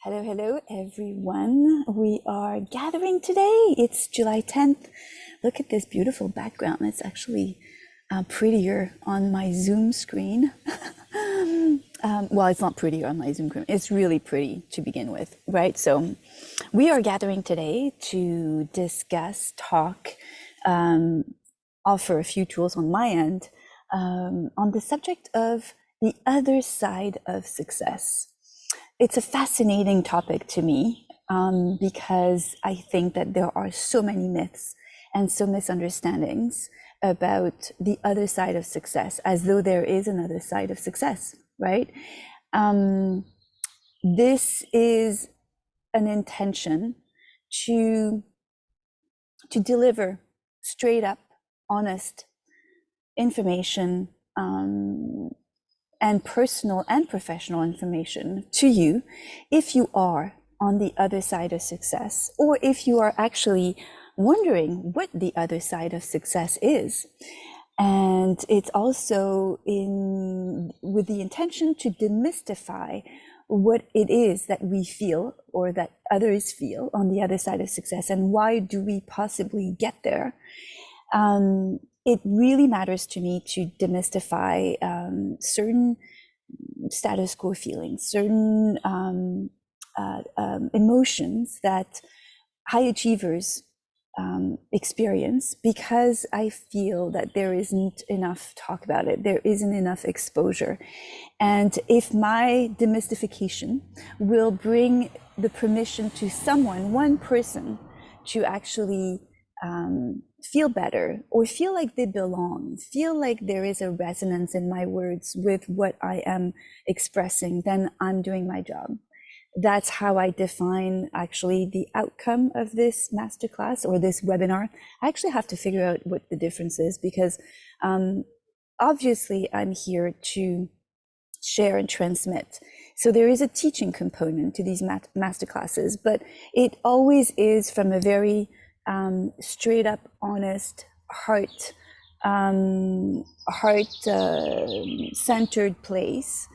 Hello, hello, everyone. We are gathering today. It's July 10th. Look at this beautiful background. It's actually prettier on my Zoom screen. Well, it's not prettier on my Zoom screen. It's really pretty to begin with, right? So we are gathering today to discuss, talk, offer a few tools on my end on the subject of the other side of success. It's a fascinating topic to me because I think that there are so many myths and so misunderstandings about the other side of success, as though there is another side of success, right? This is an intention to deliver straight up, honest information and personal and professional information to you if you are on the other side of success, or if you are actually wondering what the other side of success is. And it's also with the intention to demystify what it is that we feel or that others feel on the other side of success, and why do we possibly get there. It really matters to me to demystify certain status quo feelings, certain emotions that high achievers experience, because I feel that there isn't enough talk about it. There isn't enough exposure. And if my demystification will bring the permission to someone, one person, to actually feel better, or feel like they belong, feel like there is a resonance in my words with what I am expressing, then I'm doing my job. That's how I define actually the outcome of this masterclass or this webinar. I actually have to figure out what the difference is, because obviously I'm here to share and transmit. So there is a teaching component to these masterclasses, but it always is from a very straight up, honest, heart-centered place,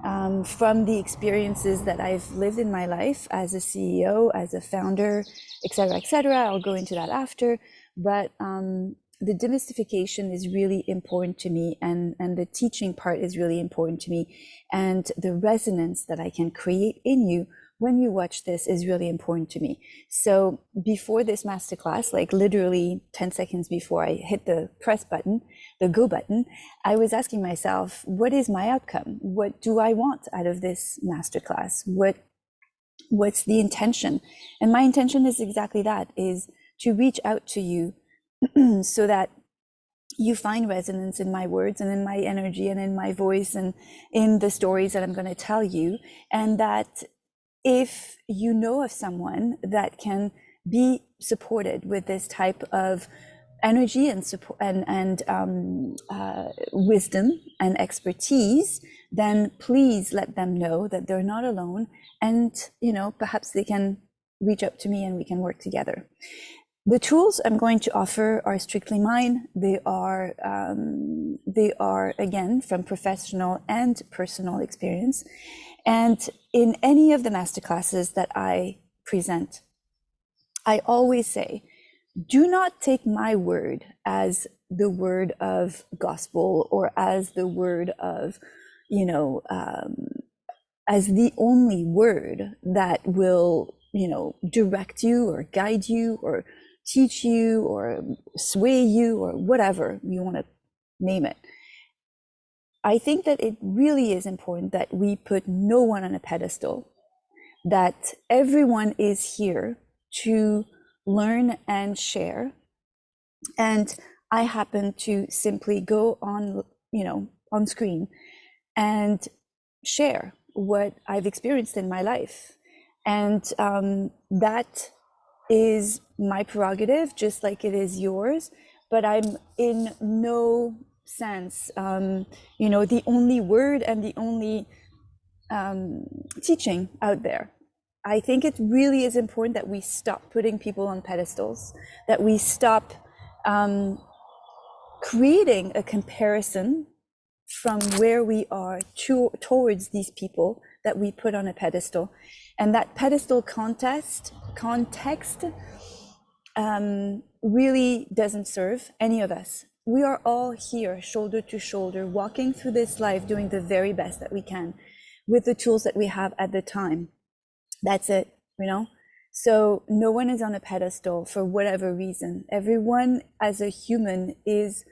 from the experiences that I've lived in my life as a CEO, as a founder, etc., etc. I'll go into that after, but the demystification is really important to me, and the teaching part is really important to me, and the resonance that I can create in you when you watch this is really important to me. So before this masterclass, like literally 10 seconds before I hit the press button, the go button, I was asking myself, what is my outcome? What do I want out of this masterclass? What's the intention? And my intention is exactly that, is to reach out to you so that you find resonance in my words and in my energy and in my voice and in the stories that I'm going to tell you. And that if you know of someone that can be supported with this type of energy and support and wisdom and expertise, then please let them know that they're not alone, and perhaps they can reach out to me and we can work together. The tools I'm going to offer are strictly mine. They are again from professional and personal experience. And in any of the masterclasses that I present, I always say, do not take my word as the word of gospel, or as the word of, as the only word that will, direct you or guide you or teach you or sway you or whatever you want to name it. I think that it really is important that we put no one on a pedestal, that everyone is here to learn and share. And I happen to simply go on, on screen and share what I've experienced in my life. And that is my prerogative, just like it is yours, but I'm in no sense, the only word and the only teaching out there. I think it really is important that we stop putting people on pedestals, that we stop creating a comparison from where we are towards these people that we put on a pedestal. And that pedestal context really doesn't serve any of us. We are all here, shoulder to shoulder, walking through this life, doing the very best that we can with the tools that we have at the time. That's it, you know? So no one is on a pedestal for whatever reason. Everyone as a human is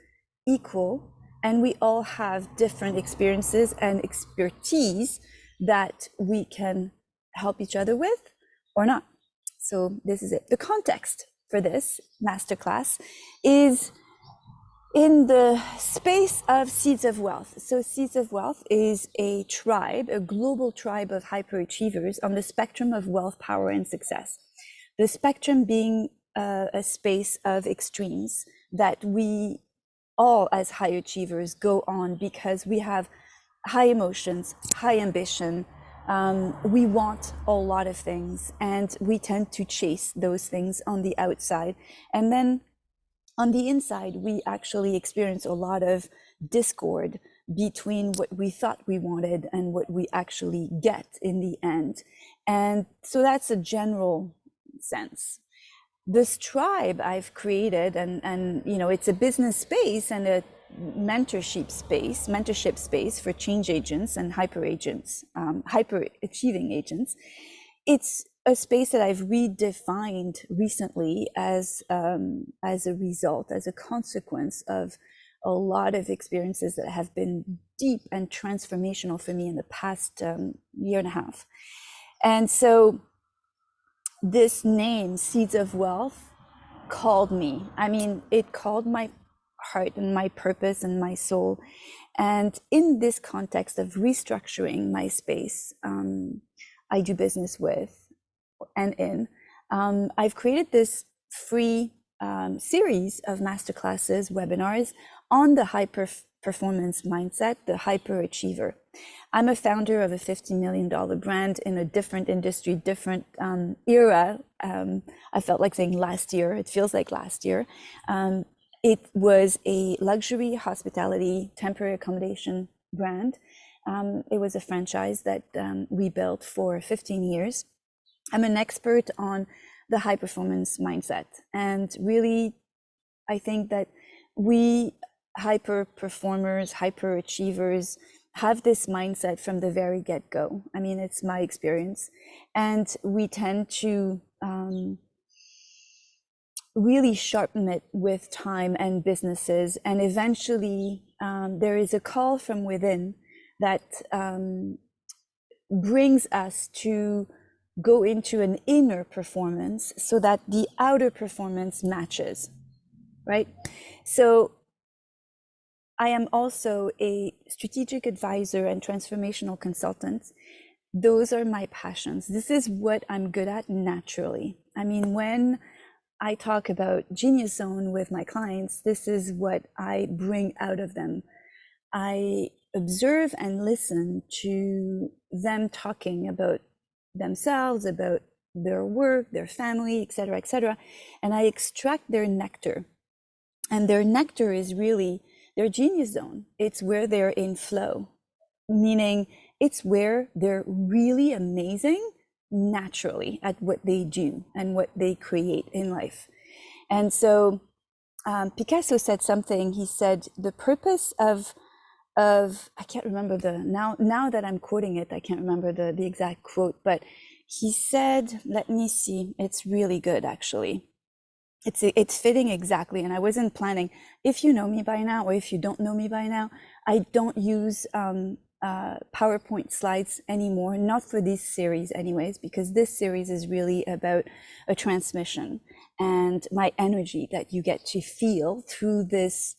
equal, and we all have different experiences and expertise that we can help each other with or not. So this is it. The context for this masterclass is in the space of Seeds of Wealth. So Seeds of Wealth is a tribe, a global tribe of hyperachievers on the spectrum of wealth, power, and success. The spectrum being a space of extremes that we all as high achievers go on because we have high emotions, high ambition. We want a lot of things, and we tend to chase those things on the outside. And then on the inside, we actually experience a lot of discord between what we thought we wanted and what we actually get in the end. And so that's a general sense. This tribe I've created, and you know, it's a business space and a mentorship space for change agents and hyper achieving agents. It's a space that I've redefined recently as a result, as a consequence of a lot of experiences that have been deep and transformational for me in the past year and a half. And so this name, Seeds of Wealth, called me. I mean, it called my heart and my purpose and my soul. And in this context of restructuring my space, I do business with and in, I've created this free series of masterclasses, webinars on the high performance mindset, the hyperachiever. I'm a founder of a $50 million brand in a different industry, different era. I felt like saying last year, it feels like last year. It was a luxury hospitality temporary accommodation brand. It was a franchise that we built for 15 years. I'm an expert on the high performance mindset. And really, I think that we hyper performers, hyper achievers have this mindset from the very get-go. I mean, it's my experience. And we tend to really sharpen it with time and businesses. And eventually there is a call from within that brings us to go into an inner performance so that the outer performance matches, right? So I am also a strategic advisor and transformational consultant. Those are my passions. This is what I'm good at naturally. I mean, when I talk about Genius Zone with my clients, this is what I bring out of them. I observe and listen to them talking about themselves, about their work, their family, etc., and I extract their nectar. And their nectar is really their genius zone. It's where they're in flow, meaning it's where they're really amazing naturally at what they do and what they create in life. And so Picasso said something. He said the purpose of I can't remember now that I'm quoting it, I can't remember the exact quote, but he said, let me see, it's really good actually. It's fitting exactly, and I wasn't planning. If you know me by now, or if you don't know me by now, I don't use PowerPoint slides anymore, not for this series anyways, because this series is really about a transmission and my energy that you get to feel through this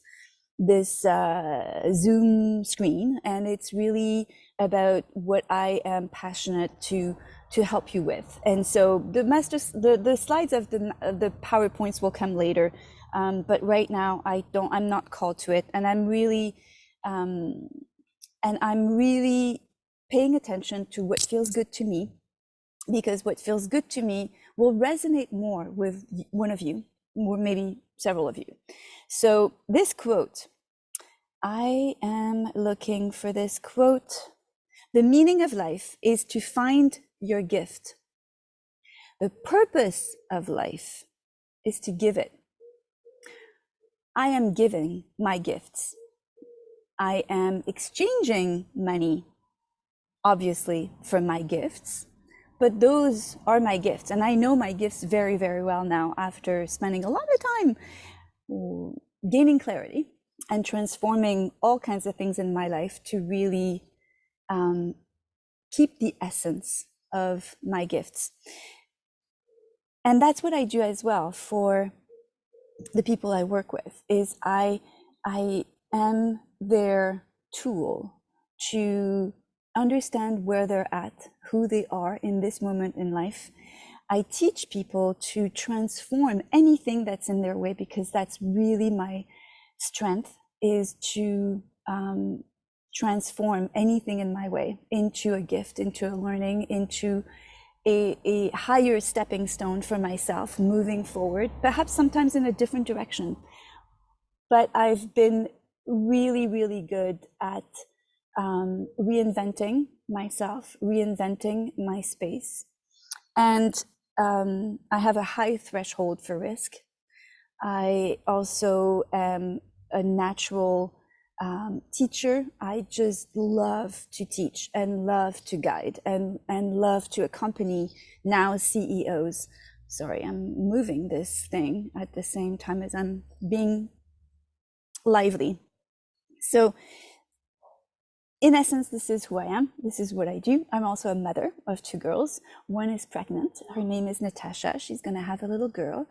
Zoom screen, and it's really about what I am passionate to help you with. And so the slides of the PowerPoints will come later, but right now I'm not called to it, and I'm really paying attention to what feels good to me, because what feels good to me will resonate more with one of you, or maybe several of you. So this quote, I am looking for this quote. The meaning of life is to find your gift. The purpose of life is to give it. I am giving my gifts. I am exchanging money, obviously, for my gifts, but those are my gifts. And I know my gifts very, very well now after spending a lot of time gaining clarity and transforming all kinds of things in my life to really keep the essence of my gifts. And that's what I do as well for the people I work with, is I am their tool to understand where they're at, who they are in this moment in life. I teach people to transform anything that's in their way, because that's really my strength, is to transform anything in my way into a gift, into a learning, into a higher stepping stone for myself moving forward, perhaps sometimes in a different direction. But I've been really, really good at reinventing myself, reinventing my space. And I have a high threshold for risk. I also am a natural teacher. I just love to teach and love to guide and love to accompany now CEOs. Sorry, I'm moving this thing at the same time as I'm being lively. So in essence, this is who I am. This is what I do. I'm also a mother of 2 girls. One is pregnant. Her name is Natasha. She's going to have a little girl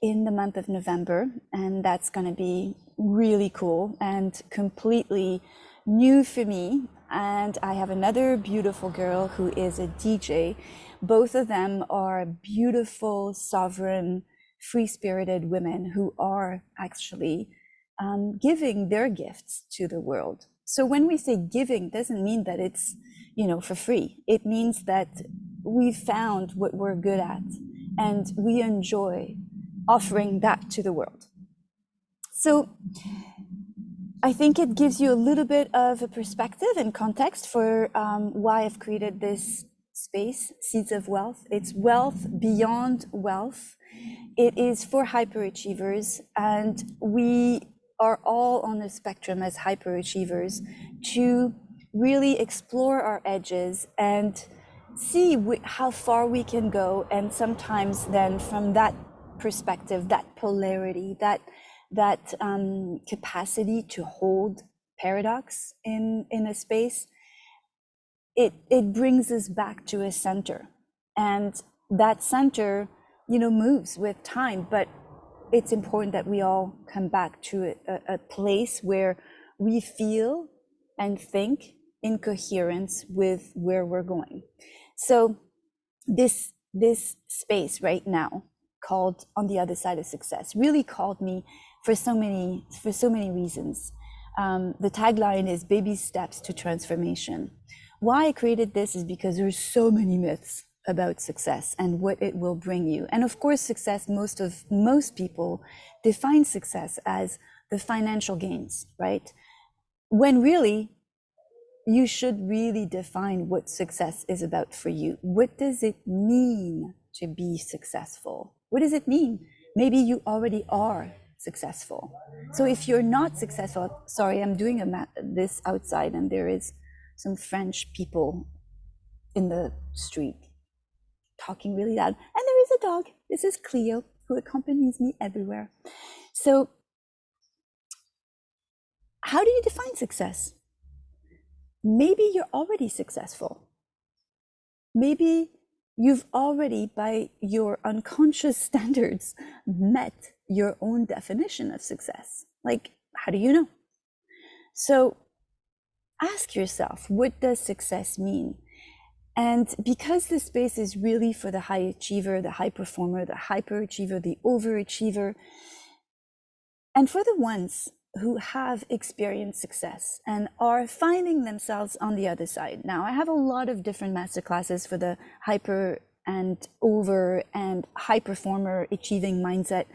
in the month of November. And that's going to be really cool and completely new for me. And I have another beautiful girl who is a DJ. Both of them are beautiful, sovereign, free-spirited women who are actually giving their gifts to the world. So when we say giving, doesn't mean that it's, for free. It means that we found what we're good at and we enjoy offering that to the world. So I think it gives you a little bit of a perspective and context for why I've created this space, Seeds of Wealth. It's wealth beyond wealth. It is for hyperachievers, and we are all on the spectrum as hyperachievers to really explore our edges and see how far we can go. And sometimes then from that perspective, that polarity, that capacity to hold paradox in a space, it brings us back to a center. And that center, moves with time, but it's important that we all come back to a place where we feel and think in coherence with where we're going. So this space right now, called On the Other Side of Success, really called me for so many reasons. The tagline is baby steps to transformation. Why I created this is because there's so many myths about success and what it will bring you. And of course, success, most people define success as the financial gains, right? When really, you should really define what success is about for you. What does it mean to be successful? What does it mean? Maybe you already are successful. So if you're not successful, sorry, I'm doing this outside and there is some French people in the street talking really loud. And there is a dog. This is Cleo, who accompanies me everywhere. So how do you define success? Maybe you're already successful. Maybe you've already, by your unconscious standards, met your own definition of success. Like, how do you know? So ask yourself, what does success mean? And because this space is really for the high achiever, the high performer, the hyperachiever, the overachiever, and for the ones who have experienced success and are finding themselves on the other side. Now, I have a lot of different masterclasses for the hyper and over and high performer achieving mindset.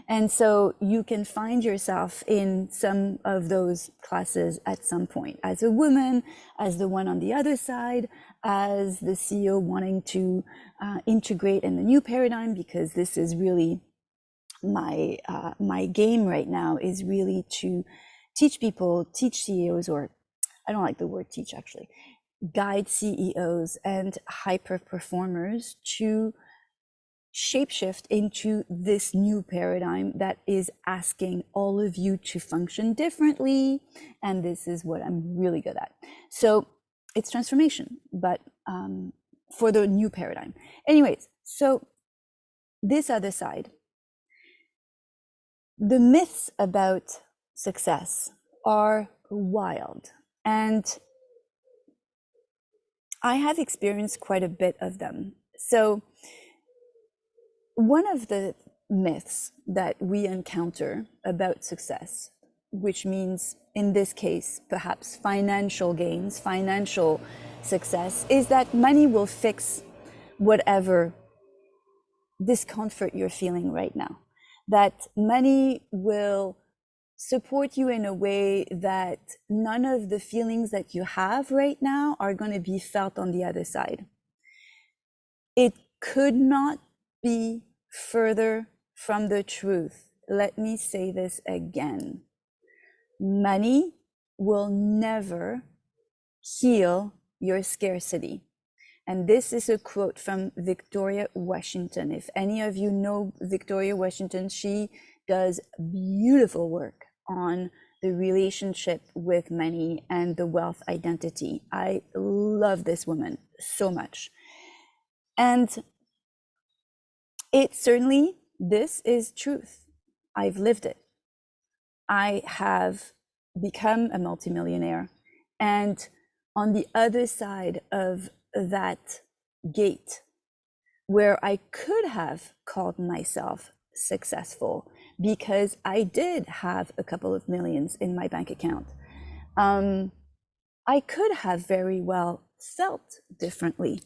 And so you can find yourself in some of those classes at some point, as a woman, as the one on the other side, as the CEO wanting to integrate in the new paradigm, because this is really my game right now, is really to teach people, teach CEOs, or I don't like the word teach actually, guide CEOs and hyper performers to shapeshift into this new paradigm that is asking all of you to function differently. And this is what I'm really good at. So it's transformation, but for the new paradigm. Anyways, so this other side, the myths about success are wild. And I have experienced quite a bit of them. So one of the myths that we encounter about success, which means in this case, perhaps financial gains, financial success, is that money will fix whatever discomfort you're feeling right now. That money will support you in a way that none of the feelings that you have right now are going to be felt on the other side. It could not be further from the truth. Let me say this again. Money will never heal your scarcity. And this is a quote from Victoria Washington. If any of you know Victoria Washington, she does beautiful work on the relationship with money and the wealth identity. I love this woman so much. And it certainly, this is truth. I've lived it. I have become a multimillionaire. And on the other side of that gate, where I could have called myself successful because I did have a couple of millions in my bank account, I could have very well felt differently,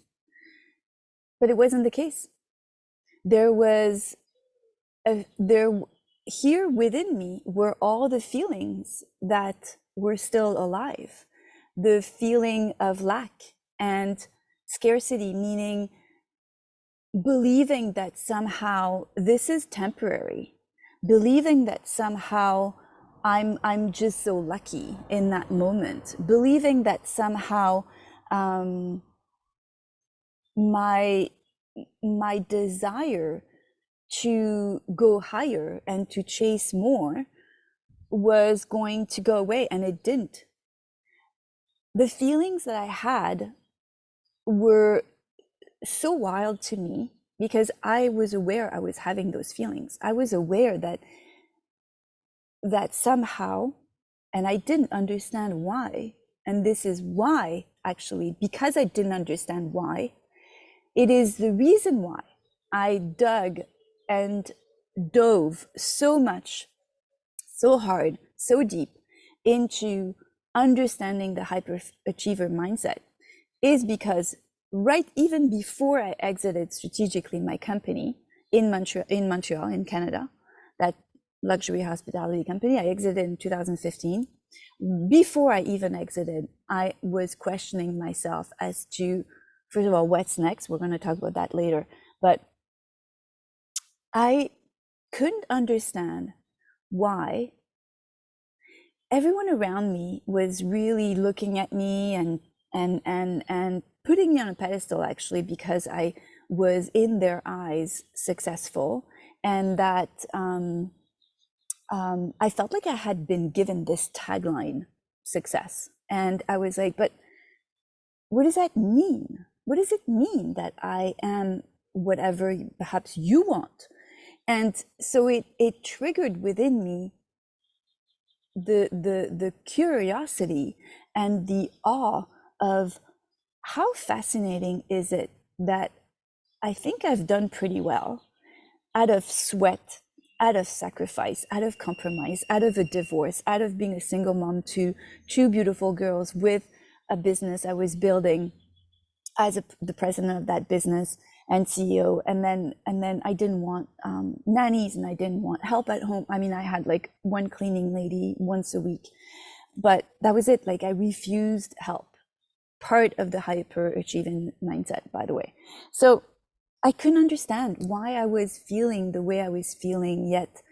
but it wasn't the case. There was here within me were all the feelings that were still alive. The feeling of lack and scarcity, meaning believing that somehow this is temporary, believing that somehow I'm just so lucky in that moment, believing that somehow my desire to go higher and to chase more was going to go away, and it didn't. The feelings that I had were so wild to me because I was aware I was having those feelings. I was aware that somehow, and I didn't understand why, and this is why, actually, because I didn't understand why, it is the reason why I dug and dove so much, so hard, so deep into understanding the hyperachiever mindset, is because right even before I exited strategically my company in Montreal, in Canada, that luxury hospitality company, I exited in 2015. Before I even exited, I was questioning myself as to, first of all, what's next? We're going to talk about that later. But I couldn't understand why everyone around me was really looking at me and putting me on a pedestal, actually, because I was in their eyes successful, and that I felt like I had been given this tagline, success. And I was like, but what does that mean? What does it mean that I am whatever perhaps you want? And so it triggered within me the curiosity and the awe of how fascinating is it that I think I've done pretty well out of sweat, out of sacrifice, out of compromise, out of a divorce, out of being a single mom to two beautiful girls with a business I was building as the president of that business, and CEO, and then I didn't want nannies, and I didn't want help at home. I mean, I had like one cleaning lady once a week, but that was it. Like I refused help. Part of the hyperachieving mindset, by the way. So I couldn't understand why I was feeling the way I was feeling, yet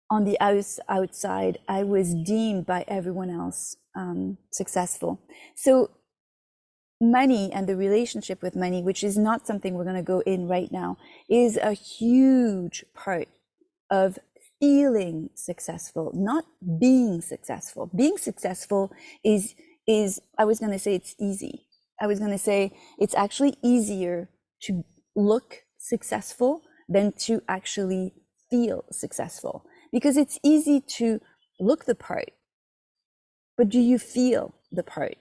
on the outside, I was deemed by everyone else successful. So money and the relationship with money, which is not something we're going to go in right now, is a huge part of feeling successful, not being successful. Being successful is I was going to say it's easy. I was going to say it's actually easier to look successful than to actually feel successful, because it's easy to look the part, but do you feel the part?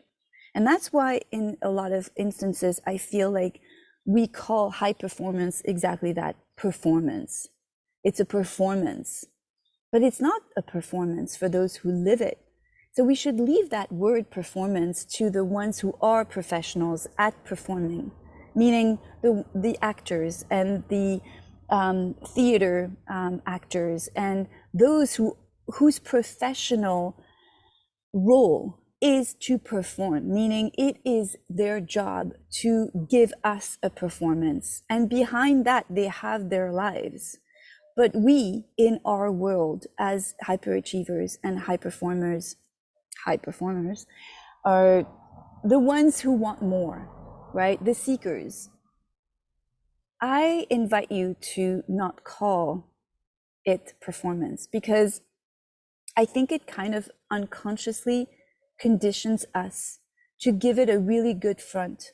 And that's why in a lot of instances, I feel like we call high performance exactly that, performance. It's a performance, but it's not a performance for those who live it. So we should leave that word performance to the ones who are professionals at performing, meaning the actors and the theater actors, and those whose professional role is to perform, meaning it is their job to give us a performance, and behind that they have their lives. But we in our world as hyperachievers and high performers are the ones who want more, right? The seekers. I invite you to not call it performance, because I think it kind of unconsciously conditions us to give it a really good front,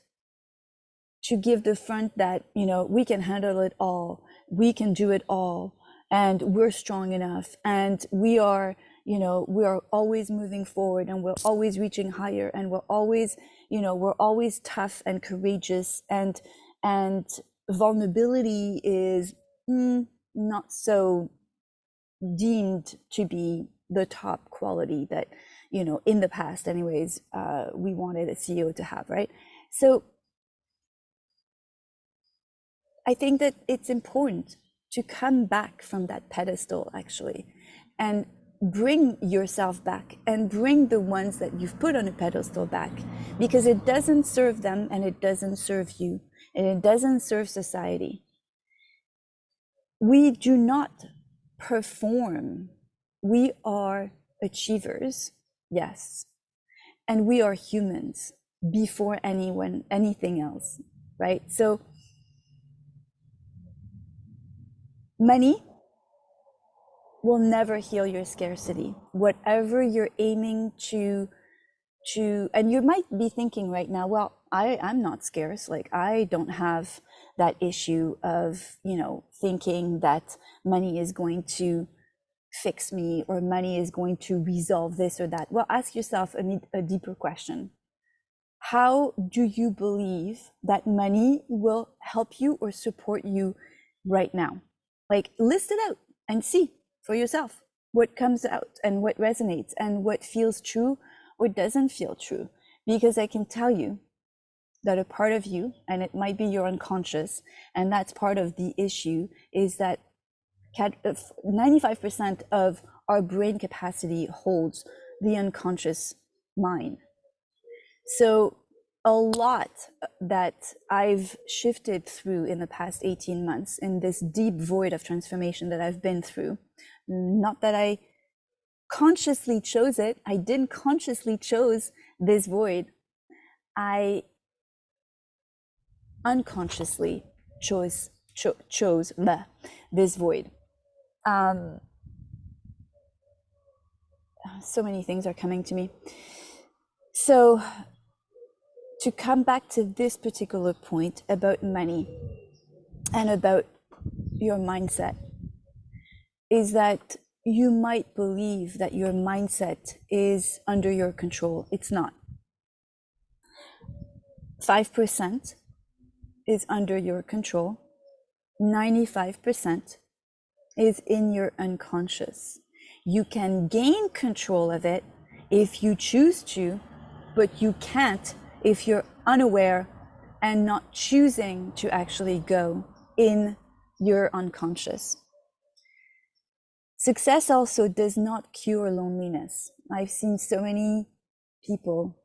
to give the front that, you know, we can handle it all, we can do it all, and we're strong enough, and we are, you know, we are always moving forward, and we're always reaching higher, and we're always, you know, we're always tough and courageous, and vulnerability is not so deemed to be the top quality that, you know, in the past anyways, we wanted a CEO to have, right? So I think that it's important to come back from that pedestal, actually, and bring yourself back, and bring the ones that you've put on a pedestal back, because it doesn't serve them, and it doesn't serve you, and it doesn't serve society. We do not perform. We are achievers, yes, and we are humans before anything else, right? So money will never heal your scarcity. Whatever you're aiming to, and you might be thinking right now, well, I'm not scarce. Like, I don't have that issue of, you know, thinking that money is going to fix me, or money is going to resolve this or that. Well, ask yourself a deeper question. How do you believe that money will help you or support you right now? Like, list it out and see for yourself what comes out and what resonates and what feels true or doesn't feel true. Because I can tell you that a part of you, and it might be your unconscious, and that's part of the issue, is that 95% of our brain capacity holds the unconscious mind. So a lot that I've shifted through in the past 18 months, in this deep void of transformation that I've been through, not that I consciously chose it, I didn't consciously chose this void, I unconsciously chose this void. So many things are coming to me. So to come back to this particular point about money and about your mindset, is that you might believe that your mindset is under your control. It's not. 5% is under your control. 95% is in your unconscious. You can gain control of it if you choose to, but you can't if you're unaware and not choosing to actually go in your unconscious. Success also does not cure loneliness. I've seen so many people,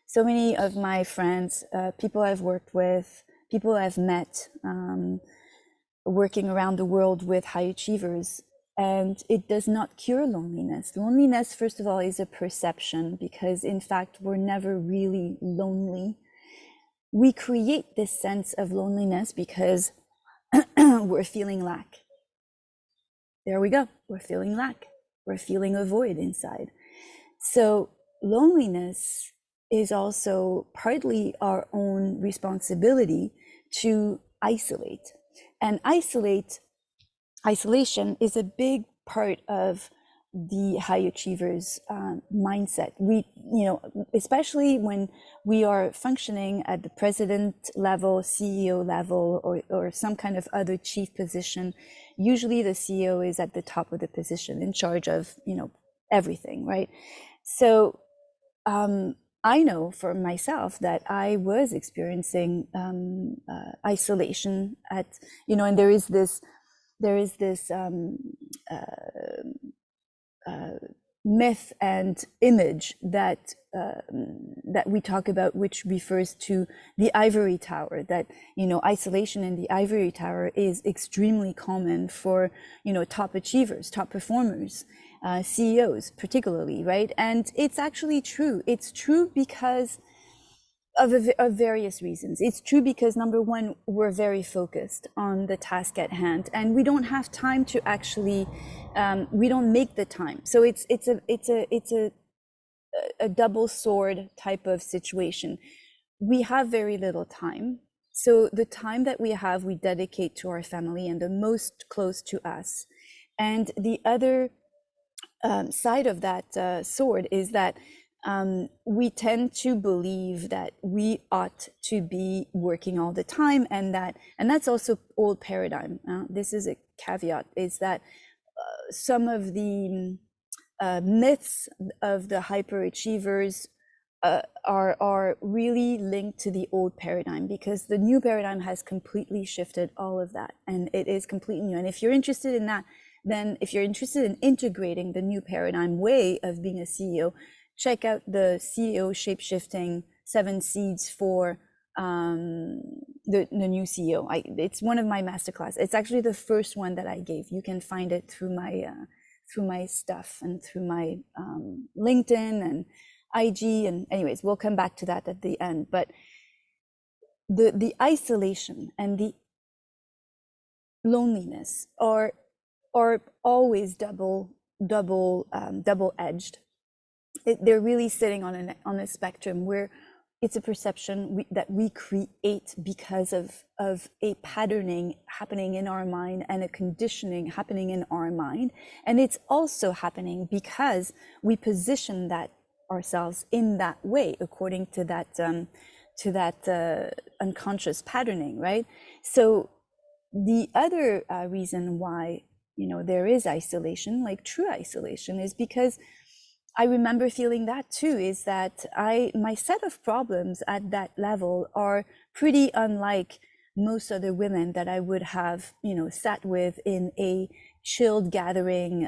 so many of my friends, people I've worked with, people I've met, working around the world with high achievers, and it does not cure loneliness. Loneliness, first of all, is a perception, because in fact, we're never really lonely. We create this sense of loneliness because we're feeling lack. There we go. We're feeling lack. We're feeling a void inside. So loneliness is also partly our own responsibility to isolate. And isolation is a big part of the high achievers mindset. We, especially when we are functioning at the president level, CEO level, or some kind of other chief position, usually the CEO is at the top of the position, in charge of, everything, right? So I know for myself that I was experiencing isolation at, and there is this myth and image that we talk about, which refers to the ivory tower, that isolation in the ivory tower is extremely common for top achievers, top performers, CEOs particularly, right? And it's actually true. It's true because of various reasons. It's true because, number one, we're very focused on the task at hand, and we don't have time to actually, we don't make the time. So it's a double sword type of situation. We have very little time. So the time that we have, we dedicate to our family and the most close to us. And the other side of that sword is that we tend to believe that we ought to be working all the time, and that's also old paradigm. This is a caveat, is that some of the myths of the hyperachievers are really linked to the old paradigm, because the new paradigm has completely shifted all of that, and it is completely new. And if you're interested in that, then if you're interested in integrating the new paradigm way of being a CEO, check out the CEO Shapeshifting 7 Seeds for the new CEO. It's one of my masterclass. It's actually the first one that I gave. You can find it through my stuff and through my LinkedIn and IG. And anyways, we'll come back to that at the end. But the isolation and the loneliness are always double-edged. They're really sitting on a spectrum where it's a perception that we create because of a patterning happening in our mind and a conditioning happening in our mind. And it's also happening because we position that ourselves in that way, according to that unconscious patterning, right? So the other reason why there is isolation, like true isolation, is because I remember feeling that too, is that my set of problems at that level are pretty unlike most other women that I would have, sat with in a chilled gathering,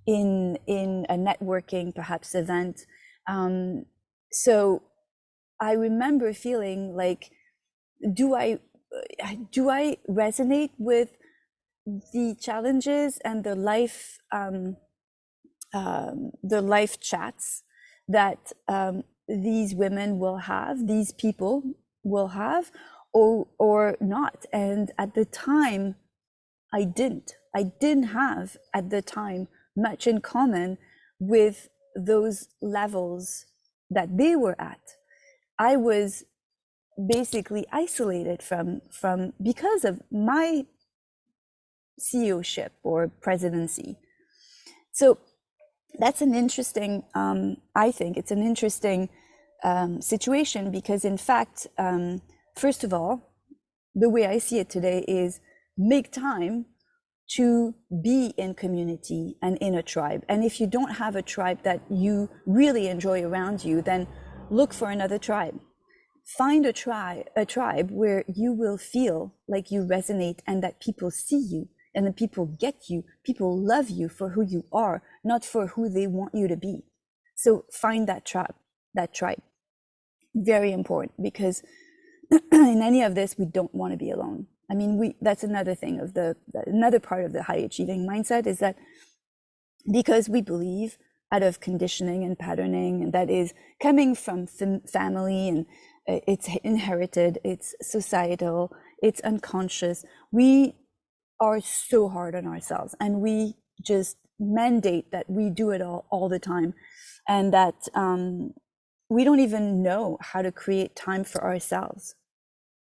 in a networking perhaps event. So I remember feeling like, do I resonate with the challenges and the life chats that these women will have, these people will have, or not? And at the time, I didn't have at the time much in common with those levels that they were at. I was basically isolated from because of my CEOship or presidency. So that's an interesting, I think it's an interesting situation, because in fact, first of all, the way I see it today is make time to be in community and in a tribe. And if you don't have a tribe that you really enjoy around you, then look for another tribe. find a tribe where you will feel like you resonate and that people see you and that people get you, people love you for who you are, not for who they want you to be. So find that tribe. Very important, because in any of this, we don't want to be alone. I mean, that's another thing of another part of the high achieving mindset, is that because we believe out of conditioning and patterning that is coming from family, and it's inherited, it's societal, it's unconscious, we are so hard on ourselves, and we just mandate that we do it all the time, and that we don't even know how to create time for ourselves.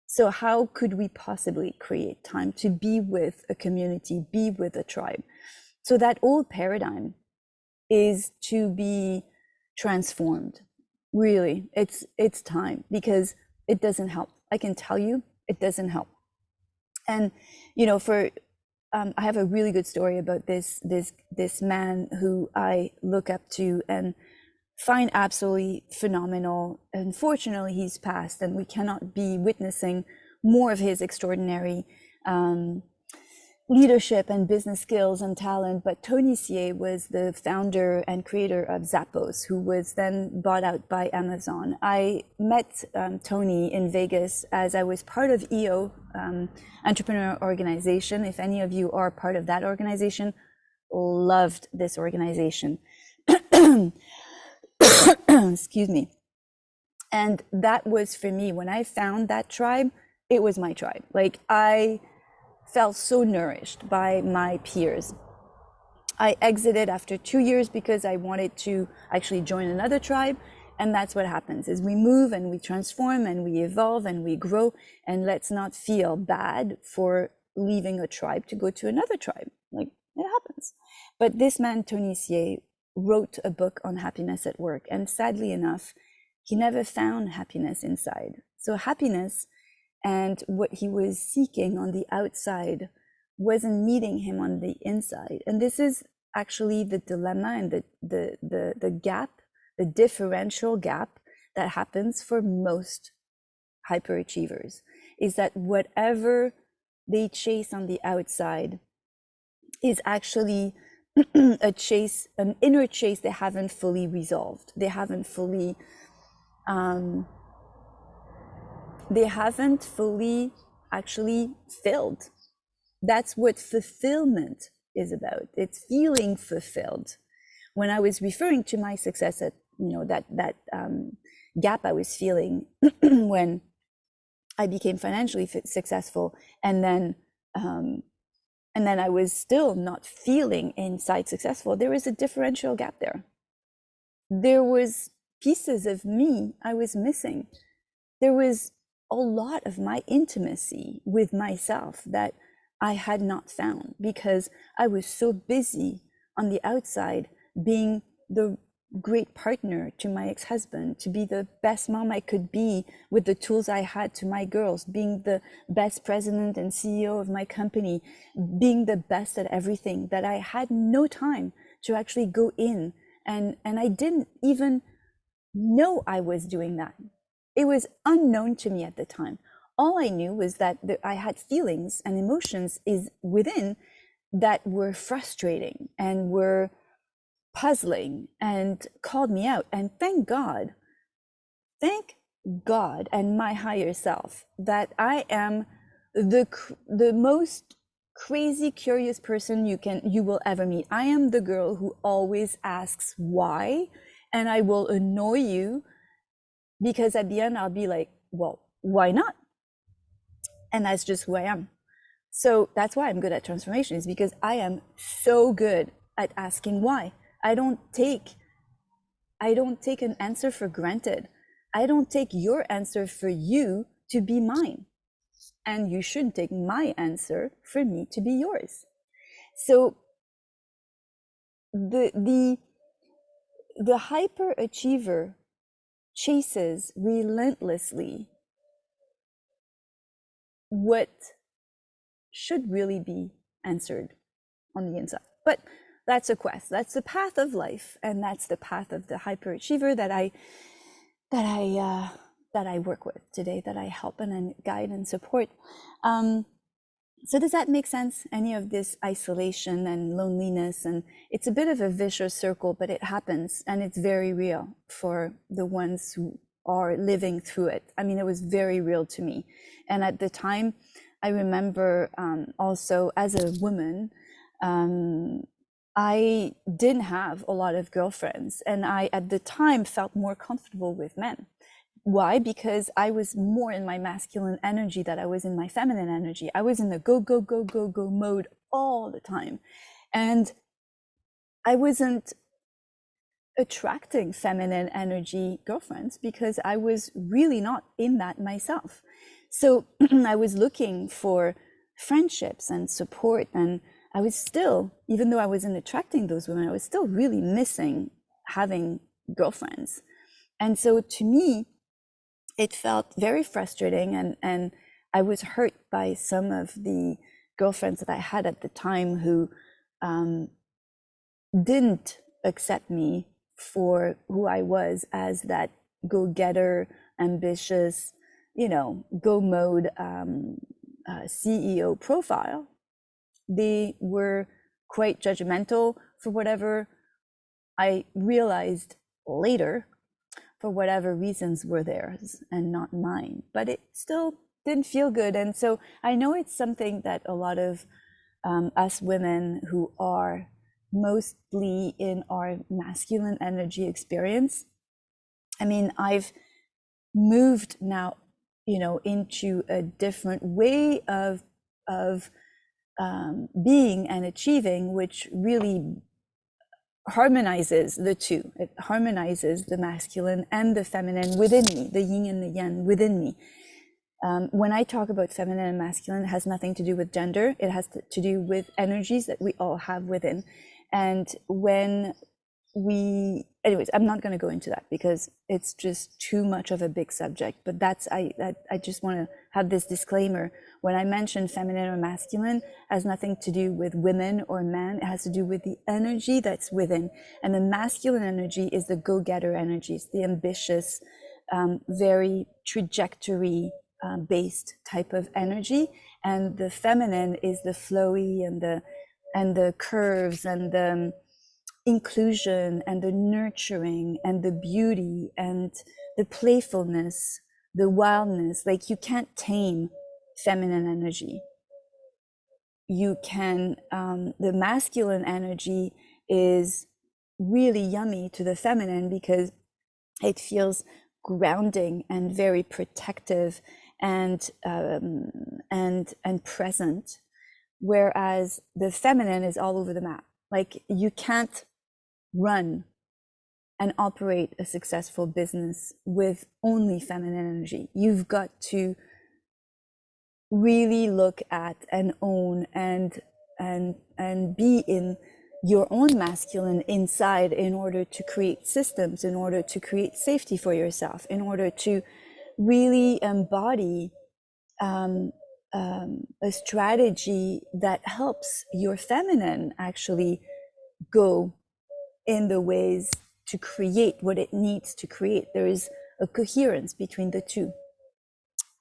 So how could we possibly create time to be with a community, be with a tribe? So that old paradigm is to be transformed. Really, it's time, because it doesn't help. I can tell you, it doesn't help. And I have a really good story about this man who I look up to and find absolutely phenomenal. Unfortunately, he's passed, and we cannot be witnessing more of his extraordinary leadership and business skills and talent. But Tony Hsieh was the founder and creator of Zappos, who was then bought out by Amazon. I met Tony in Vegas as I was part of EO, Entrepreneur Organization. If any of you are part of that organization, loved this organization. Excuse me. And that was, for me, when I found that tribe, it was my tribe. Like, I felt so nourished by my peers. I exited after 2 years because I wanted to actually join another tribe. And that's what happens, is we move and we transform and we evolve and we grow. And let's not feel bad for leaving a tribe to go to another tribe. Like, it happens. But this man, Tony Hsieh, wrote a book on happiness at work. And sadly enough, he never found happiness inside. So happiness and what he was seeking on the outside wasn't meeting him on the inside. And this is actually the dilemma and the gap, the differential gap that happens for most hyperachievers, is that whatever they chase on the outside is actually an inner chase they haven't fully resolved. They haven't fully actually filled. That's what fulfillment is about. It's feeling fulfilled. When I was referring to my success at, that gap I was feeling when I became financially successful, and then I was still not feeling inside successful, there was a differential gap there. There was pieces of me I was missing. There was a lot of my intimacy with myself that I had not found, because I was so busy on the outside being the great partner to my ex-husband, to be the best mom I could be with the tools I had to my girls, being the best president and CEO of my company, being the best at everything, that I had no time to actually go in. And I didn't even know I was doing that. It was unknown to me at the time. All I knew was that I had feelings and emotions within that were frustrating and were puzzling and called me out. And thank God and my higher self that I am the most crazy curious person you will ever meet. I am the girl who always asks why, and I will annoy you, because at the end I'll be like, well, why not? And that's just who I am. So that's why I'm good at transformation, is because I am so good at asking why. I don't take an answer for granted. I don't take your answer for you to be mine. And you shouldn't take my answer for me to be yours. So the hyperachiever chases relentlessly what should really be answered on the inside. But that's a quest. That's the path of life, and that's the path of the hyperachiever that I that I work with today, that I help and guide and support. So does that make sense? Any of this isolation and loneliness, and it's a bit of a vicious circle, but it happens, and it's very real for the ones who are living through it. I mean, it was very real to me. And at the time, I remember also as a woman, I didn't have a lot of girlfriends, and I at the time felt more comfortable with men. Why? Because I was more in my masculine energy than I was in my feminine energy. I was in the go, go, go, go, go mode all the time. And I wasn't attracting feminine energy girlfriends because I was really not in that myself. So I was looking for friendships and support. And I was still, even though I wasn't attracting those women, I was still really missing having girlfriends. And so to me, it felt very frustrating, and I was hurt by some of the girlfriends that I had at the time who didn't accept me for who I was as that go-getter, ambitious, go mode CEO profile. They were quite judgmental for whatever I realized later, for whatever reasons were theirs and not mine, but it still didn't feel good. And so I know it's something that a lot of us women who are mostly in our masculine energy experience. I mean, I've moved now, into a different way of being and achieving, which really harmonizes the two. It harmonizes the masculine and the feminine within me, the yin and the yang within me. When I talk about feminine and masculine, it has nothing to do with gender. It has to do with energies that we all have within. And when anyways, I'm not going to go into that because it's just too much of a big subject, but I just want to have this disclaimer. When I mention feminine or masculine, it has nothing to do with women or men. It has to do with the energy that's within. And the masculine energy is the go-getter energy. It's the ambitious, very trajectory based type of energy. And the feminine is the flowy and the curves and the inclusion and the nurturing and the beauty and the playfulness, the wildness. Like, you can't tame feminine energy. You can, the masculine energy is really yummy to the feminine because it feels grounding and very protective and present, whereas the feminine is all over the map. Like, you can't run and operate a successful business with only feminine energy. You've got to really look at and own and be in your own masculine inside in order to create systems, in order to create safety for yourself, in order to really embody a strategy that helps your feminine actually go in the ways to create what it needs to create. There is a coherence between the two.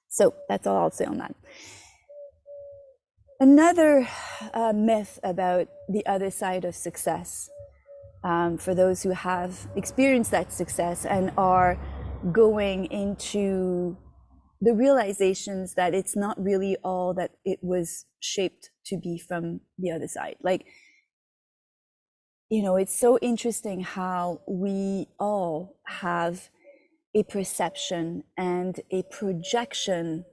So that's all I'll say on that. Another myth about the other side of success, for those who have experienced that success and are going into the realizations that it's not really all that it was shaped to be from the other side. Like, it's so interesting how we all have a perception and a projection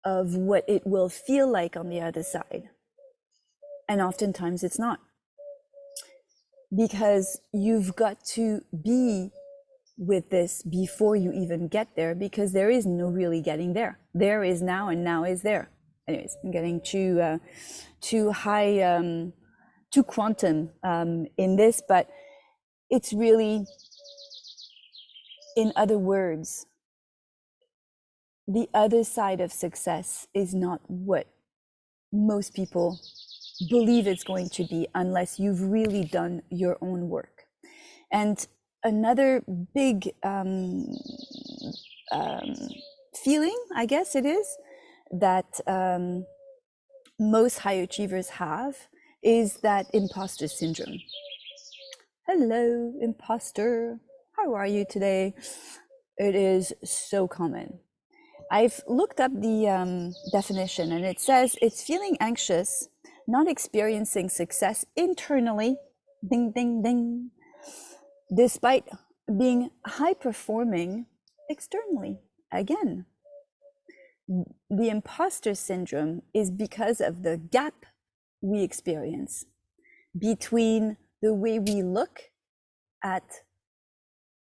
of what it will feel like on the other side. And oftentimes it's not. Because you've got to be with this before you even get there, because there is no really getting there. There is now, and now is there. Anyways, I'm getting too high, too quantum in this, but it's really, in other words, the other side of success is not what most people believe it's going to be unless you've really done your own work. And another big feeling, I guess it is, that most high achievers have, is that imposter syndrome. Hello, imposter. How are you today? It is so common. I've looked up the definition, and it says it's feeling anxious, not experiencing success internally, ding, ding, ding, despite being high performing externally. Again, the imposter syndrome is because of the gap we experience between the way we look at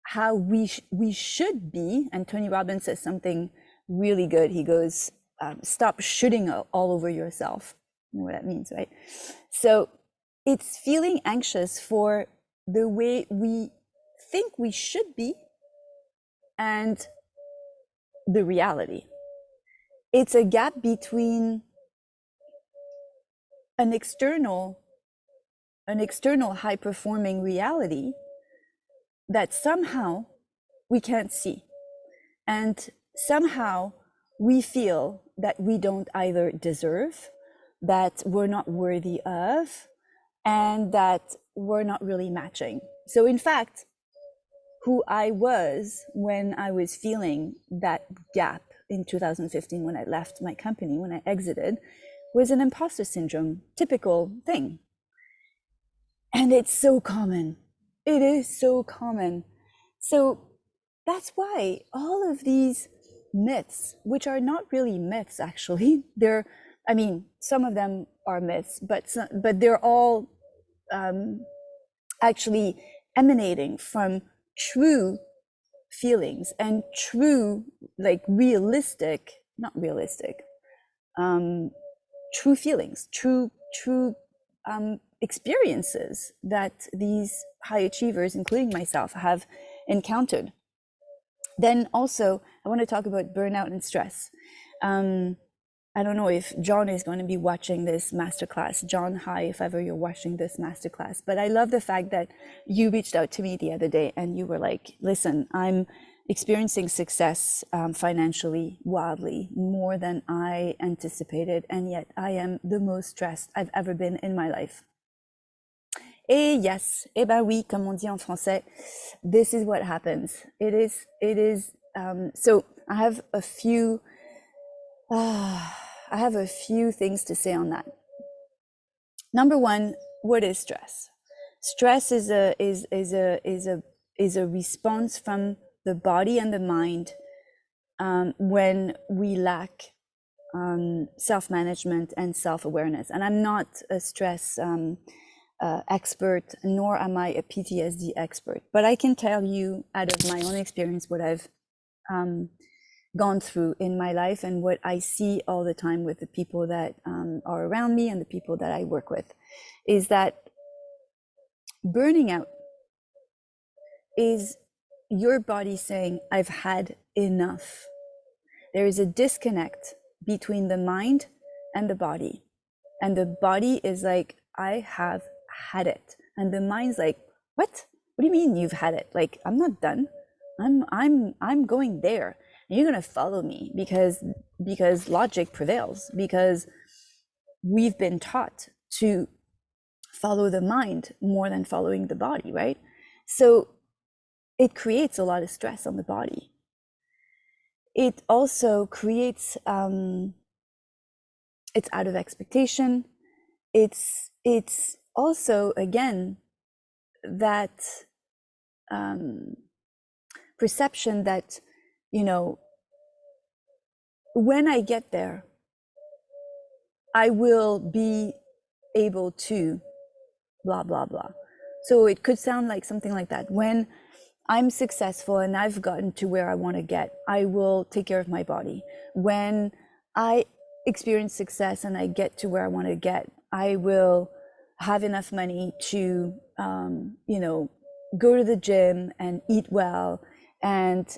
how we should be. And Tony Robbins says something really good. He goes, stop shooting all over yourself. You know what that means, right? So it's feeling anxious for the way we think we should be and the reality. It's a gap between an external high performing reality that somehow we can't see, and somehow we feel that we don't either deserve, that we're not worthy of, and that we're not really matching. So in fact, who I was when I was feeling that gap in 2015, when I left my company, when I exited, was an imposter syndrome, typical thing. And it's so common. It is so common. So that's why all of these myths, which are not really myths, actually, some of them are myths, but they're all actually emanating from true feelings and true, true feelings, true experiences that these high achievers, including myself, have encountered. Then also, I want to talk about burnout and stress. I don't know if John is going to be watching this masterclass. John, hi, if ever you're watching this masterclass. But I love the fact that you reached out to me the other day and you were like, listen, I'm experiencing success financially wildly, more than I anticipated. And yet I am the most stressed I've ever been in my life. Et yes, eh ben oui, comme on dit en français, this is what happens. It is, so I have a few things to say on that. Number one, what is stress? Stress is a response from the body and the mind when we lack self-management and self-awareness. And I'm not a stress expert, nor am I a PTSD expert, but I can tell you out of my own experience what I've gone through in my life and what I see all the time with the people that are around me and the people that I work with, is that burning out is your body saying, I've had enough. There is a disconnect between the mind and the body. And the body is like, I have had it. And the mind's like, what? What do you mean you've had it? Like, I'm not done. I'm going there. And you're going to follow me because logic prevails, because we've been taught to follow the mind more than following the body, right? So it creates a lot of stress on the body. It also creates, it's out of expectation. It's also, again, that perception that, you know, when I get there, I will be able to blah, blah, blah. So it could sound like something like that. When I'm successful and I've gotten to where I want to get, I will take care of my body. When I experience success and I get to where I want to get, I will have enough money to, go to the gym and eat well and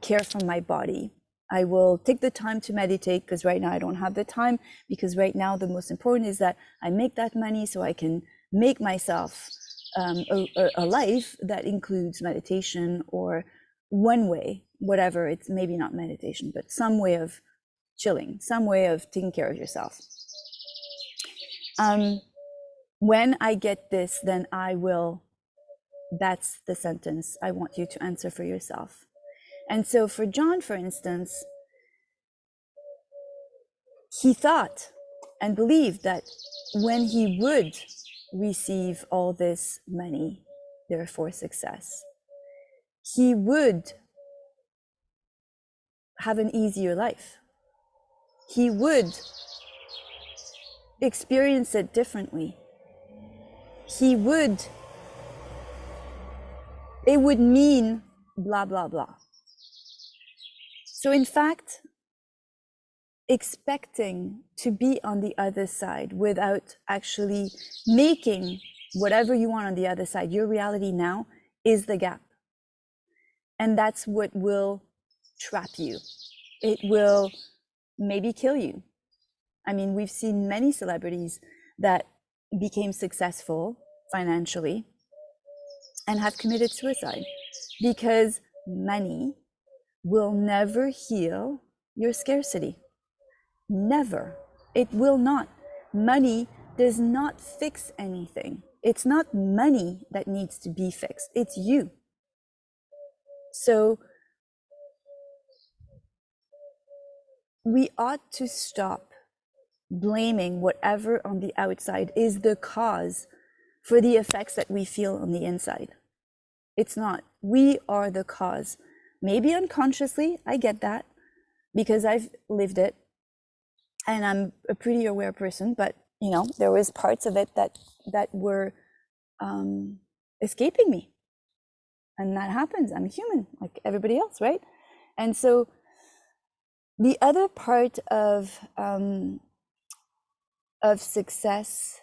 care for my body. I will take the time to meditate, because right now I don't have the time, because right now the most important is that I make that money so I can make myself a life that includes meditation, or one way whatever, it's maybe not meditation, but some way of chilling, some way of taking care of yourself. When I get this, then I will, that's the sentence I want you to answer for yourself. And so for John, for instance, he thought and believed that when he would receive all this money, therefore success, he would have an easier life. He would experience it differently. It would mean blah, blah, blah. So in fact, expecting to be on the other side without actually making whatever you want on the other side your reality now is the gap. And that's what will trap you. It will maybe kill you. I mean, we've seen many celebrities that became successful financially and have committed suicide because money will never heal your scarcity. Never. It will not. Money does not fix anything. It's not money that needs to be fixed. It's you. So we ought to stop blaming whatever on the outside is the cause for the effects that we feel on the inside. It's not. We are the cause. Maybe unconsciously, I get that because I've lived it and I'm a pretty aware person, but you know, there was parts of it that were escaping me. And that happens. I'm human like everybody else, right? And so the other part of success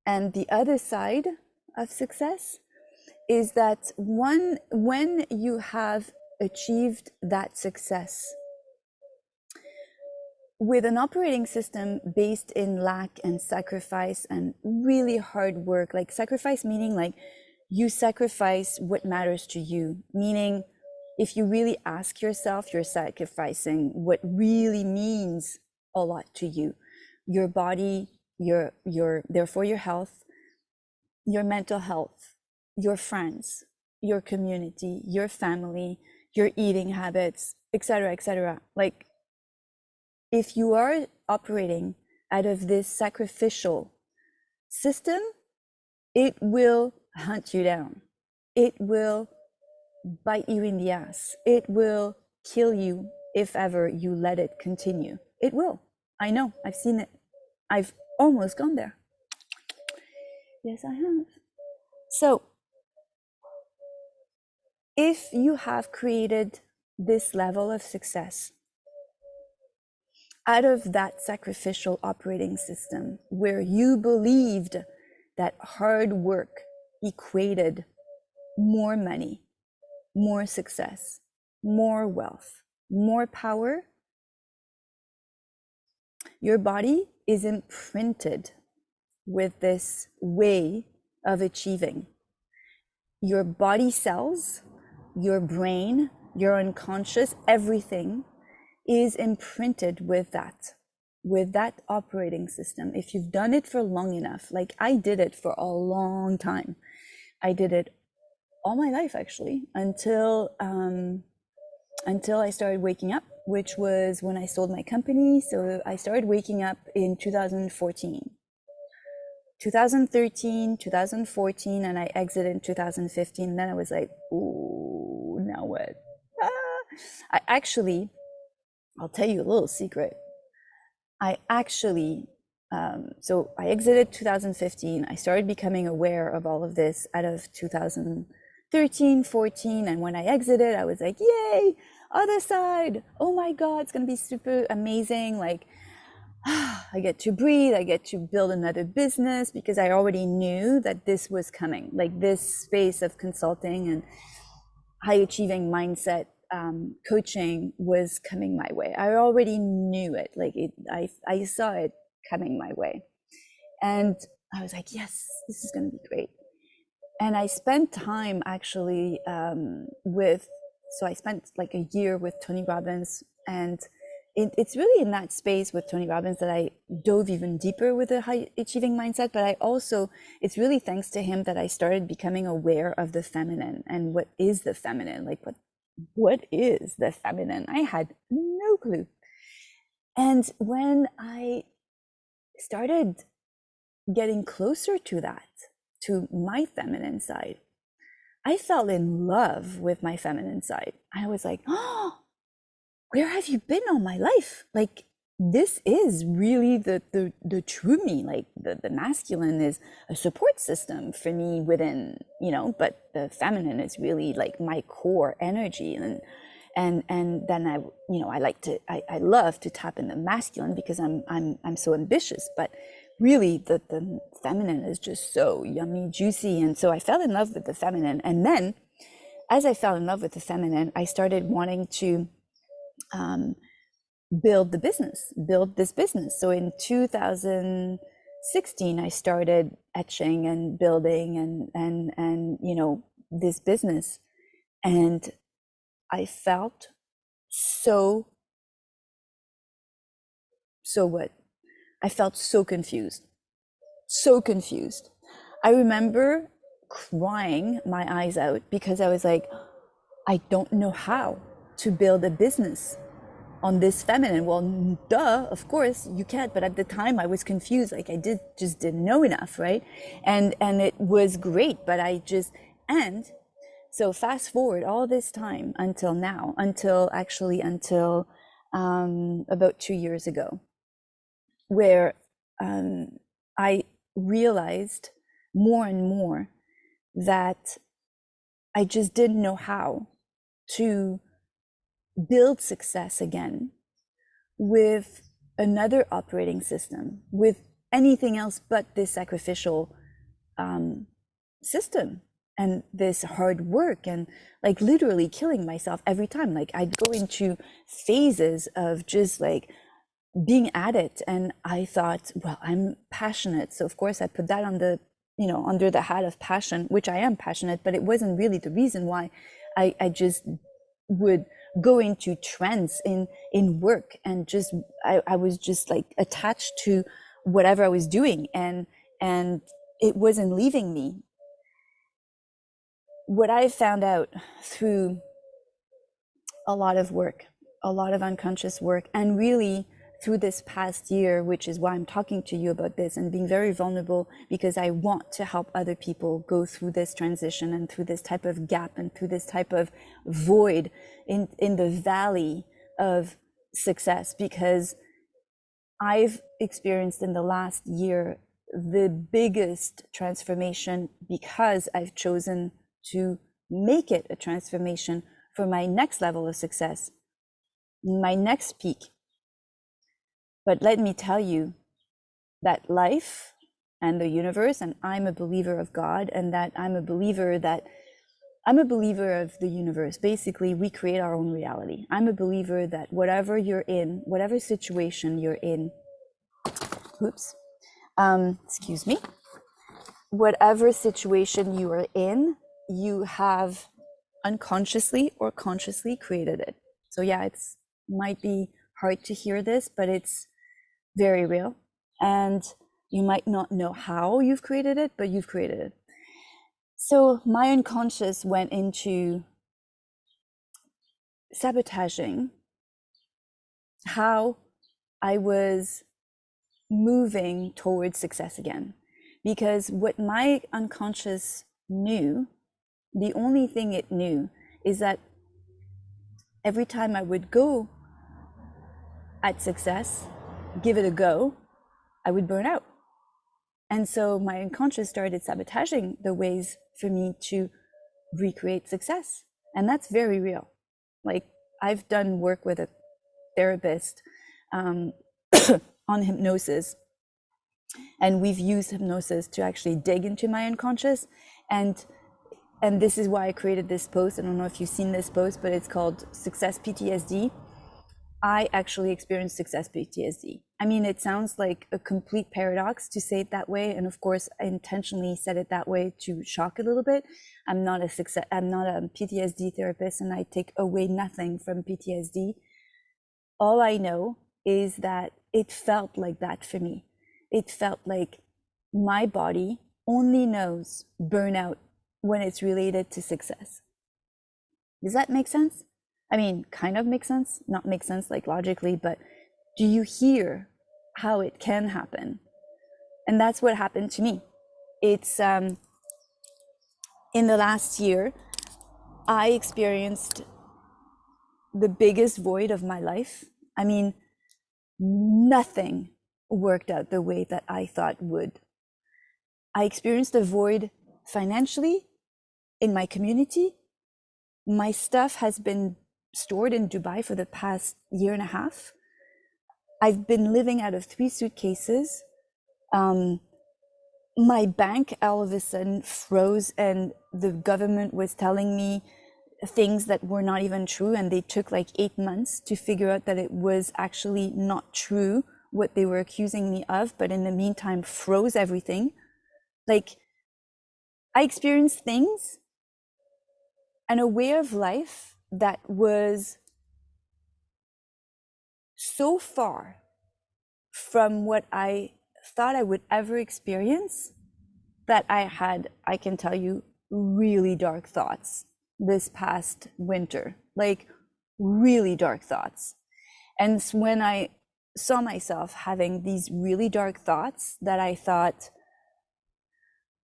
and the other side of success is that when you have achieved that success with an operating system based in lack and sacrifice and really hard work, like sacrifice meaning like you sacrifice what matters to you, meaning if you really ask yourself, you're sacrificing what really means a lot to you, your body, your therefore your health, your mental health, your friends, your community, your family, your eating habits, etc., etc. Like if you are operating out of this sacrificial system, it will hunt you down. It will bite you in the ass. It will kill you if ever you let it continue. It will. I know. I've seen it. I've almost gone there. Yes, I have. So, if you have created this level of success out of that sacrificial operating system where you believed that hard work equated more money, more success, more wealth, more power, your body is imprinted with this way of achieving. Your body cells, your brain, your unconscious, everything is imprinted with that operating system. If you've done it for long enough, like I did it for a long time. I did it all my life actually, until I started waking up, which was when I sold my company. So I started waking up in 2014. 2013, 2014, and I exited in 2015. Then I was like, ooh, now what? I'll tell you a little secret. So I exited 2015. I started becoming aware of all of this out of 2013, 14. And when I exited, I was like, yay, other side. Oh my God, it's going to be super amazing. Like, I get to breathe, I get to build another business because I already knew that this was coming, like this space of consulting and high achieving mindset coaching was coming my way. I already knew it, like I saw it coming my way. And I was like, yes, this is going to be great. And I spent time actually with So I spent like a year with Tony Robbins, and it's really in that space with Tony Robbins that I dove even deeper with the high achieving mindset. But I also, it's really thanks to him that I started becoming aware of the feminine and what is the feminine, like what is the feminine? I had no clue. And when I started getting closer to that, to my feminine side, I fell in love with my feminine side. I was like, oh, where have you been all my life? Like, this is really the true me. Like the masculine is a support system for me within, but the feminine is really like my core energy. And then I love to tap in the masculine because I'm so ambitious, but really the feminine is just so yummy, juicy. And so I fell in love with the feminine. And then as I fell in love with the feminine, I started wanting to build this business. So in 2016, I started etching and building and this business. And I felt so what? I felt so confused. I remember crying my eyes out because I was like, I don't know how to build a business on this feminine. Well, duh, of course you can't. But at the time I was confused. Like I just didn't know enough, right? And it was great, but and so fast forward all this time until now, until about 2 years ago, where I realized more and more that I just didn't know how to build success again with another operating system, with anything else but this sacrificial system and this hard work, and like literally killing myself every time. Like I'd go into phases of just like being at it, and I thought, well, I'm passionate, so of course I put that on the under the hat of passion, which I am passionate, but it wasn't really the reason why. I just would go into trends in work, and just I was just like attached to whatever I was doing, and it wasn't leaving me. What I found out through a lot of work, a lot of unconscious work, and really through this past year, which is why I'm talking to you about this and being very vulnerable, because I want to help other people go through this transition and through this type of gap and through this type of void in the valley of success. Because I've experienced in the last year the biggest transformation, because I've chosen to make it a transformation for my next level of success, my next peak. But let me tell you that life and the universe, and I'm a believer of God, and that I'm a believer of the universe. Basically, we create our own reality. I'm a believer that whatever you're in, whatever situation you're in, excuse me, whatever situation you are in, you have unconsciously or consciously created it. So yeah, it's might be hard to hear this, but it's very real. And you might not know how you've created it, but you've created it. So my unconscious went into sabotaging how I was moving towards success again. Because what my unconscious knew, the only thing it knew, is that every time I would go at success, give it a go, I would burn out. And so my unconscious started sabotaging the ways for me to recreate success. And that's very real. Like I've done work with a therapist on hypnosis, and we've used hypnosis to actually dig into my unconscious. And this is why I created this post. I don't know if you've seen this post, but it's called Success PTSD. I actually experienced success PTSD. I mean, it sounds like a complete paradox to say it that way. And of course, I intentionally said it that way to shock a little bit. I'm not a PTSD therapist, and I take away nothing from PTSD. All I know is that it felt like that for me. It felt like my body only knows burnout when it's related to success. Does that make sense? I mean, kind of makes sense, not make sense like logically, but do you hear how it can happen? And that's what happened to me. It's in the last year, I experienced the biggest void of my life. I mean, nothing worked out the way that I thought would. I experienced a void financially in my community. My stuff has been stored in Dubai for the past year and a half. I've been living out of 3 suitcases. My bank all of a sudden froze, and the government was telling me things that were not even true, and they took like 8 months to figure out that it was actually not true what they were accusing me of, but in the meantime froze everything. Like, I experienced things and a way of life that was so far from what I thought I would ever experience that I can tell you, really dark thoughts this past winter, like really dark thoughts. And when I saw myself having these really dark thoughts, that I thought,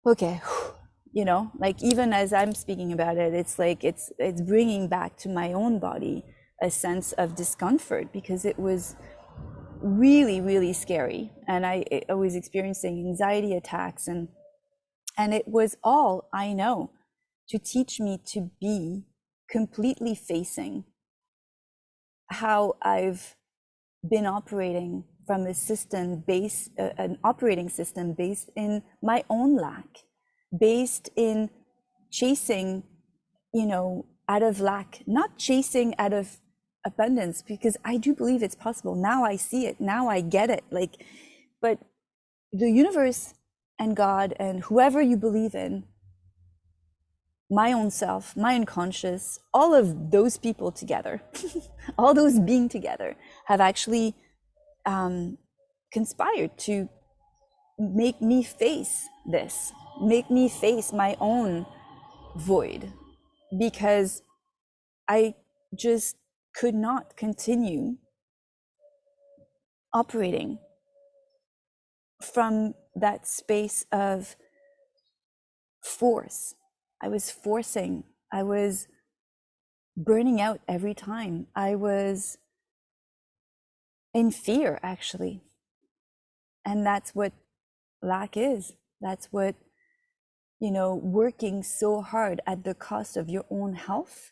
okay, you know, like even as I'm speaking about it, it's like it's bringing back to my own body a sense of discomfort, because it was really, really scary. And I was experiencing anxiety attacks, and it was all, I know, to teach me to be completely facing how I've been operating from a system based, an operating system based in my own lack, based in chasing, you know, out of lack, not chasing out of abundance, because I do believe it's possible. Now I see it, now I get it. Like, but the universe and God and whoever you believe in, my own self, my unconscious, all of those people together, all those being together, have actually conspired to make me face this, make me face my own void, because I just could not continue operating from that space of force. I was forcing, I was burning out every time. I was in fear, actually. And that's what lack is. That's what, you know, working so hard at the cost of your own health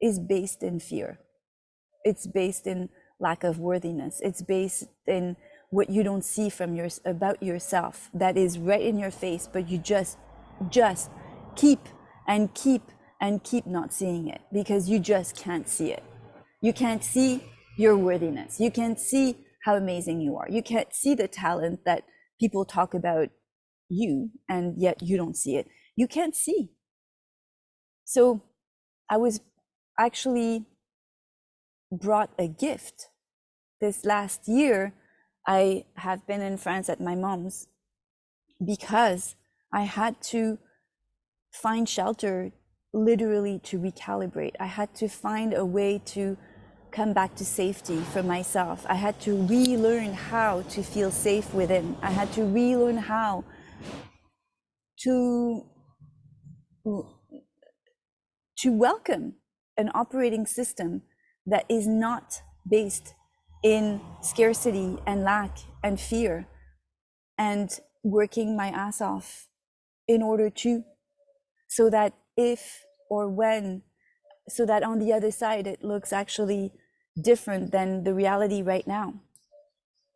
is based in fear. It's based in lack of worthiness. It's based in what you don't see from about yourself that is right in your face, but you just keep and keep and keep not seeing it, because you just can't see it. You can't see your worthiness. You can't see how amazing you are. You can't see the talent that people talk about you, and yet you don't see it. You can't see. So I was actually brought a gift. This last year, I have been in France at my mom's because I had to find shelter, literally to recalibrate. I had to find a way to come back to safety for myself. I had to relearn how to feel safe within. I had to relearn how to welcome an operating system that is not based in scarcity and lack and fear, and working my ass off in order to, so that if or when, so that on the other side it looks actually different than the reality right now.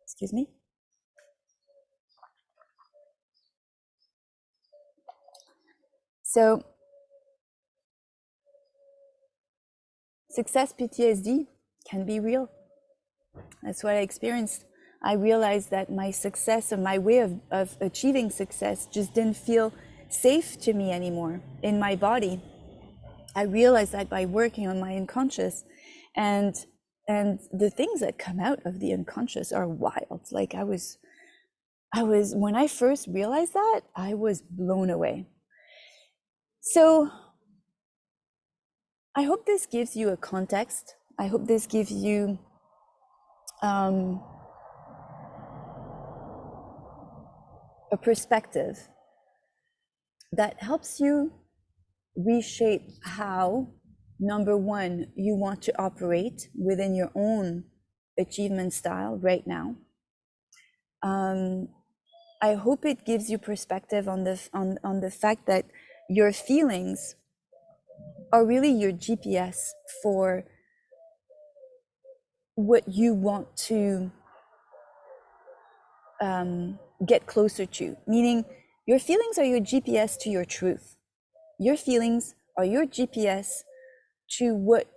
Excuse me. So success PTSD can be real. That's what I experienced. I realized that my success and my way of achieving success just didn't feel safe to me anymore in my body. I realized that by working on my unconscious, and the things that come out of the unconscious are wild. Like I was when I first realized that, I was blown away. So I hope this gives you a context. I hope this gives you a perspective that helps you reshape how, number one, you want to operate within your own achievement style right now. I hope it gives you perspective on the fact that your feelings are really your GPS for what you want to get closer to. Meaning, your feelings are your GPS to your truth. Your feelings are your GPS to what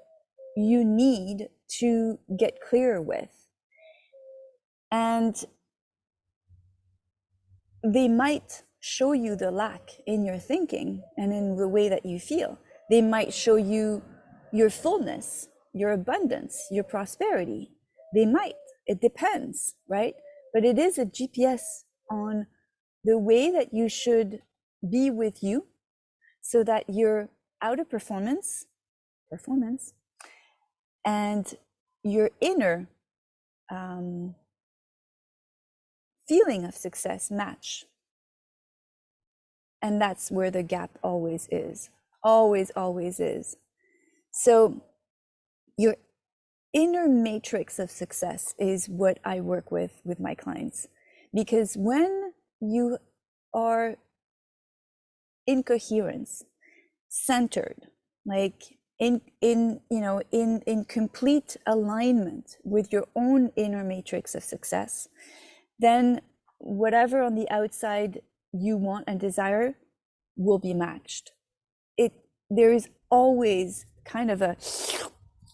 you need to get clearer with. And they might show you the lack in your thinking and in the way that you feel. They might show you your fullness, your abundance, your prosperity. They might. It depends, right? But it is a GPS on the way that you should be with you so that your outer performance and your inner feeling of success match. And that's where the gap always is. Always is. So your inner matrix of success is what I work with my clients. Because when you are in coherence, centered, like in complete alignment with your own inner matrix of success, then whatever on the outside you want and desire will be matched. There is always kind of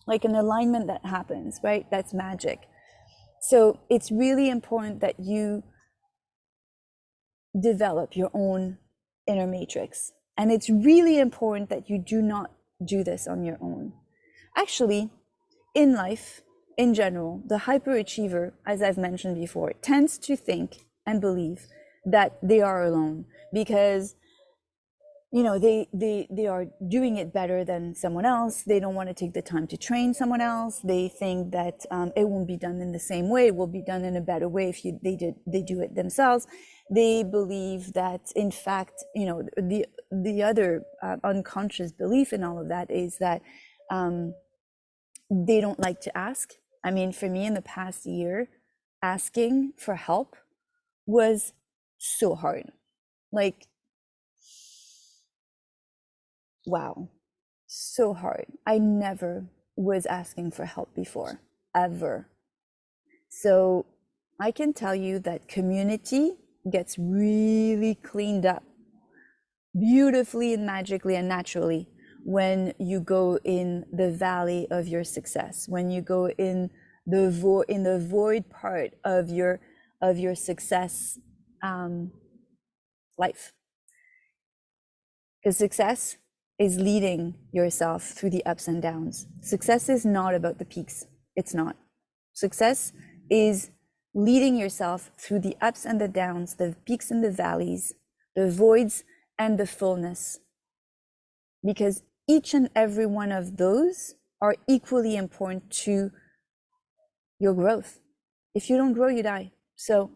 like an alignment that happens, right? That's magic. So it's really important that you develop your own inner matrix. And it's really important that you do not do this on your own. Actually, in life, in general, the hyperachiever, as I've mentioned before, tends to think and believe that they are alone because they are doing it better than someone else. They don't want to take the time to train someone else. They think that it won't be done in the same way. It will be done in a better way if they do it themselves. They believe that, in fact, the other unconscious belief in all of that is that they don't like to ask. I mean, for me in the past year, asking for help was so hard. Like, wow, so hard. I never was asking for help before, ever. So I can tell you that community gets really cleaned up beautifully and magically and naturally when you go in the valley of your success, when you go in the void part of your success life. Because success is leading yourself through the ups and downs. Success is not about the peaks. It's not. Success is leading yourself through the ups and the downs, the peaks and the valleys, the voids and the fullness. Because each and every one of those are equally important to your growth. If you don't grow, you die. So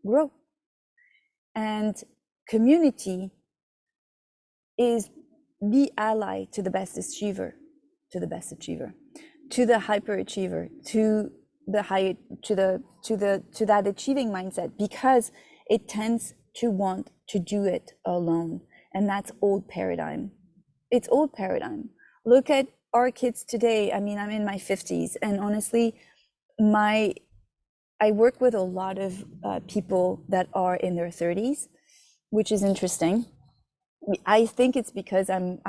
grow. And community is the ally to the best achiever, to the hyperachiever, to that achieving mindset, because it tends to want to do it alone. And that's old paradigm. It's old paradigm. Look at our kids today. I mean, I'm in my 50s, and honestly, I work with a lot of people that are in their 30s, which is interesting. I think it's because I'm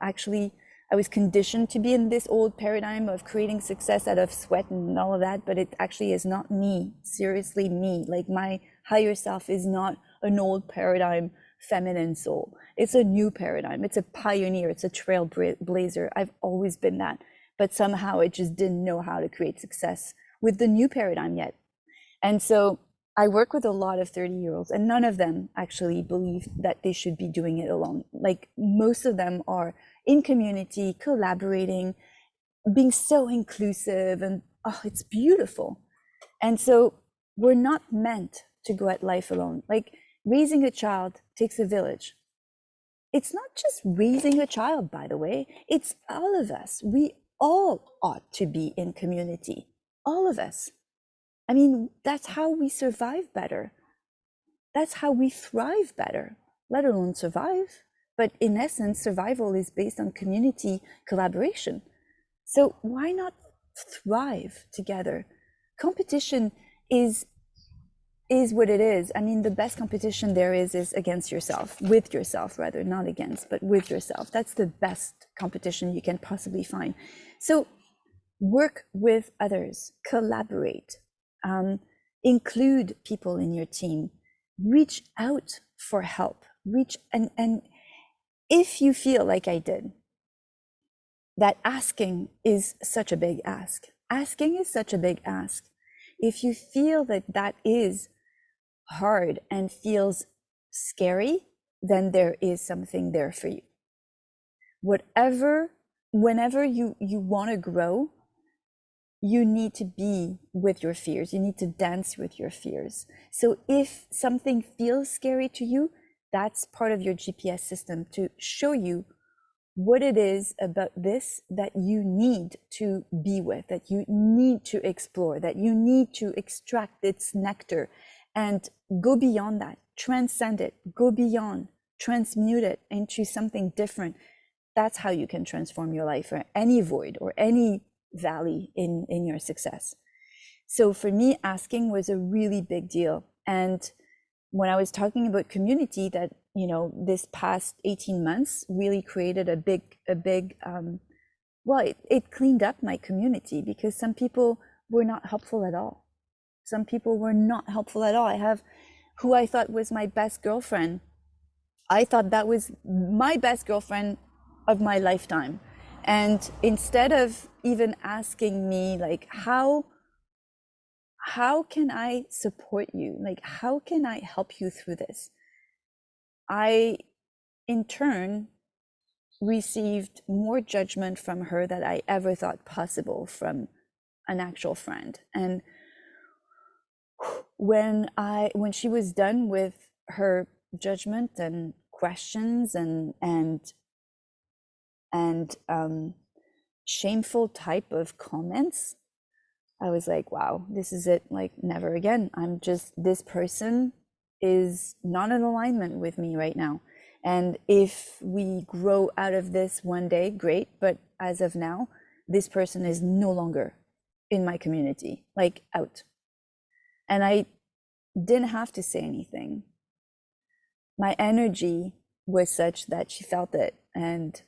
actually I was conditioned to be in this old paradigm of creating success out of sweat and all of that, but it actually is not me, seriously me. Like my higher self is not an old paradigm feminine soul. It's a new paradigm. It's a pioneer. It's a trailblazer. I've always been that, but somehow it just didn't know how to create success with the new paradigm yet. And so I work with a lot of 30-year-olds, and none of them actually believe that they should be doing it alone. Like most of them are in community, collaborating, being so inclusive, and oh, it's beautiful. And so we're not meant to go at life alone. Like raising a child takes a village. It's not just raising a child, by the way, it's all of us. We all ought to be in community, all of us. I mean, that's how we survive better. That's how we thrive better, let alone survive. But in essence, survival is based on community collaboration. So why not thrive together? Competition is what it is. I mean, the best competition there is against yourself, with yourself rather, not against, but with yourself. That's the best competition you can possibly find. So work with others, collaborate, include people in your team, reach out for help, and if you feel like I did, that asking is such a big ask. Asking is such a big ask. If you feel that that is hard and feels scary, then there is something there for you. Whenever you want to grow, you need to be with your fears. You need to dance with your fears. So if something feels scary to you, that's part of your GPS system to show you what it is about this that you need to be with, that you need to explore, that you need to extract its nectar and go beyond that, transcend it, go beyond, transmute it into something different. That's how you can transform your life, or any void or any valley in your success. So for me, asking was a really big deal. And when I was talking about community, that, you know, this past 18 months really created a big, well, it cleaned up my community, because some people were not helpful at all. Some people were not helpful at all. I have who I thought was my best girlfriend. I thought that was my best girlfriend of my lifetime. And instead of even asking me, like, how can I support you? Like, how can I help you through this? I, in turn, received more judgment from her than I ever thought possible from an actual friend. And when she was done with her judgment and questions and shameful type of comments, I was like, wow, this is it. Like, never again. This person is not in alignment with me right now. And if we grow out of this one day, great. But as of now, this person is no longer in my community, like, out. And I didn't have to say anything. My energy was such that she felt it. And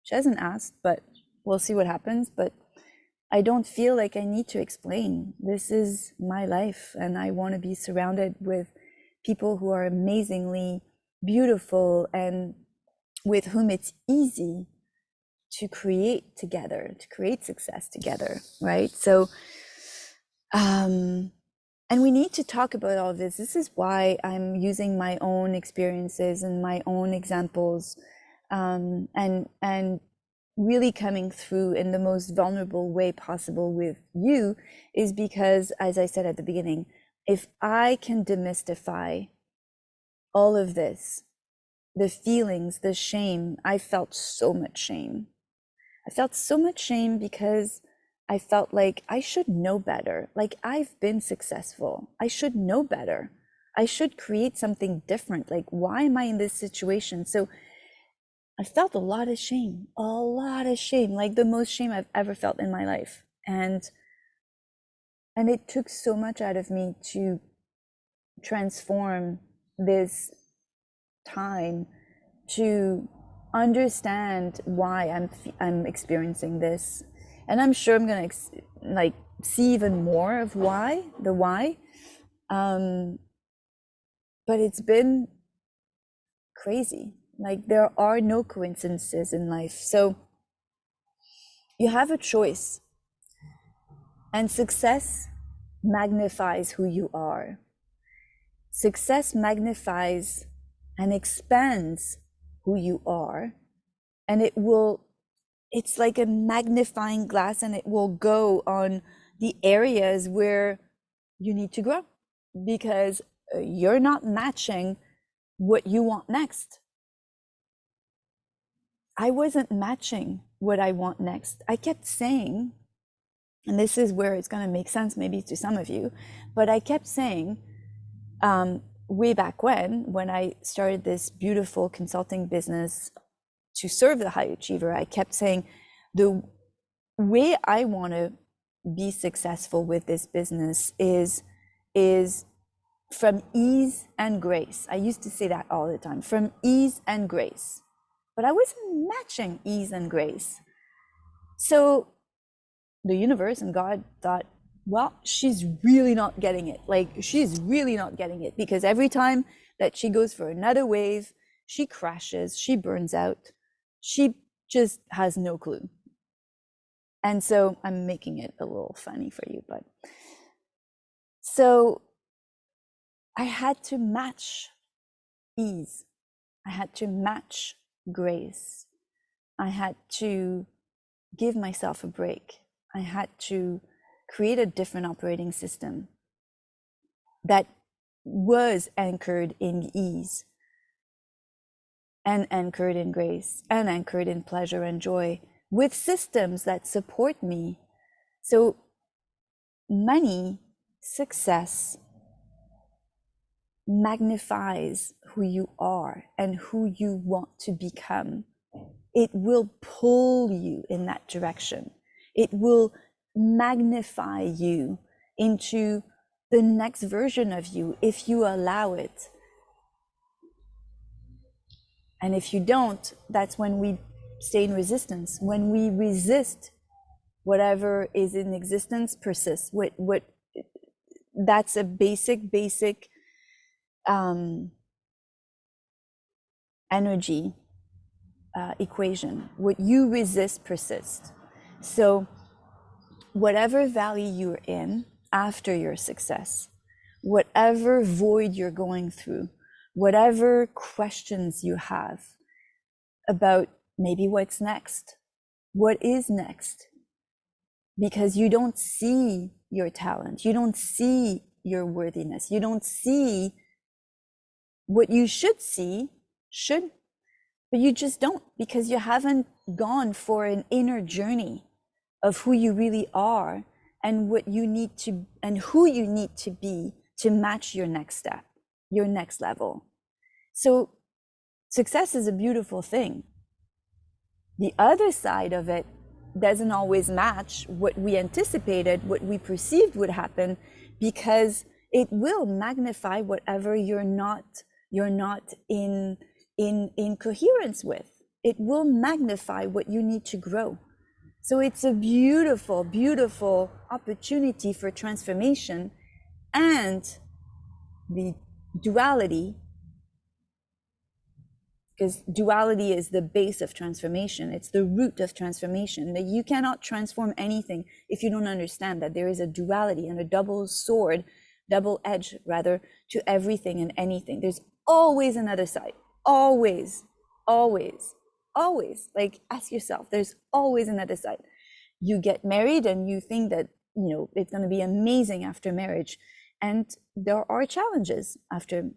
she hasn't asked, but we'll see what happens. But I don't feel like I need to explain. This is my life, and I want to be surrounded with people who are amazingly beautiful and with whom it's easy to create together, to create success together, right? So, and we need to talk about all of this. This is why I'm using my own experiences and my own examples, and really coming through in the most vulnerable way possible with you, is because, as I said at the beginning, if I can demystify all of this, the feelings, the shame, I felt so much shame. I felt so much shame because I felt like I should know better. Like, I've been successful. I should know better. I should create something different. Like, why am I in this situation? So I felt a lot of shame, like the most shame I've ever felt in my life. And it took so much out of me to transform this time to understand why I'm experiencing this, and I'm sure I'm gonna like see even more of the why. But it's been crazy. Like, there are no coincidences in life, so you have a choice, and success magnifies who you are. Success magnifies and expands who you are, and it's like a magnifying glass, and it will go on the areas where you need to grow, because you're not matching what you want next. I wasn't matching what I want next. I kept saying, and this is where it's going to make sense maybe to some of you, but I kept saying, way back when I started this beautiful consulting business to serve the high achiever, I kept saying, the way I want to be successful with this business is from ease and grace. I used to say that all the time, from ease and grace. But I wasn't matching ease and grace. So the universe and God thought, well, she's really not getting it. Like, she's really not getting it, because every time that she goes for another wave, she crashes, she burns out, she just has no clue. And so I'm making it a little funny for you, but so I had to match ease. I had to match grace. I had to give myself a break. I had to create a different operating system that was anchored in ease and anchored in grace and anchored in pleasure and joy, with systems that support me. So money, success magnifies who you are and who you want to become. It will pull you in that direction. It will magnify you into the next version of you if you allow it. And if you don't, that's when we stay in resistance. When we resist, whatever is in existence persists. What that's a basic energy equation. What you resist persists. So whatever valley you're in after your success, whatever void you're going through, whatever questions you have about maybe what's next, what is next, because you don't see your talent, you don't see your worthiness, you don't see what you should see, but you just don't, because you haven't gone for an inner journey of who you really are and what you need to, and who you need to be to match your next step, your next level. So success is a beautiful thing. The other side of it doesn't always match what we anticipated, what we perceived would happen, because it will magnify whatever you're not in coherence with. It will magnify what you need to grow. So it's a beautiful, beautiful opportunity for transformation, and the duality, because duality is the base of transformation. It's the root of transformation. That you cannot transform anything if you don't understand that there is a duality and a double edge rather, to everything and anything. There's always another side. Always, always, always. Like, ask yourself, there's always another side. You get married and you think that, it's going to be amazing after marriage. And there are challenges after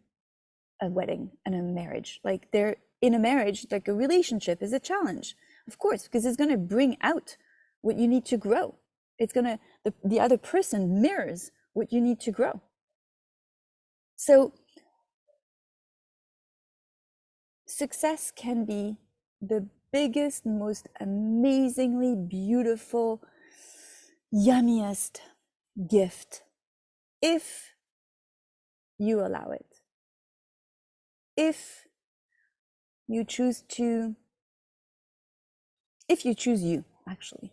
a wedding and a marriage. Like, there in a marriage, like a relationship is a challenge, of course, because it's going to bring out what you need to grow. It's going to, the other person mirrors what you need to grow. So success can be the biggest, most amazingly beautiful, yummiest gift if you allow it. If you choose to If you choose you, actually.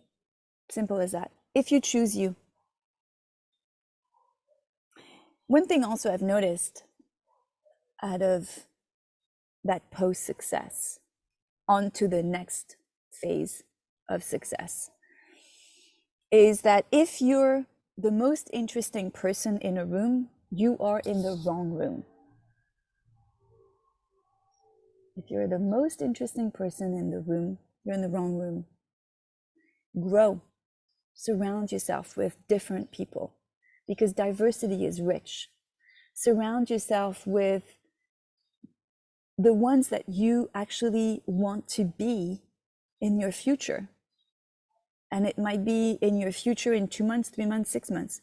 Simple as that. If you choose you. One thing also I've noticed out of that post-success onto the next phase of success is that if you're the most interesting person in a room, you are in the wrong room. If you're the most interesting person in the room, you're in the wrong room. Grow. Surround yourself with different people because diversity is rich. Surround yourself with the ones that you actually want to be in your future. And it might be in your future in 2 months, 3 months, 6 months.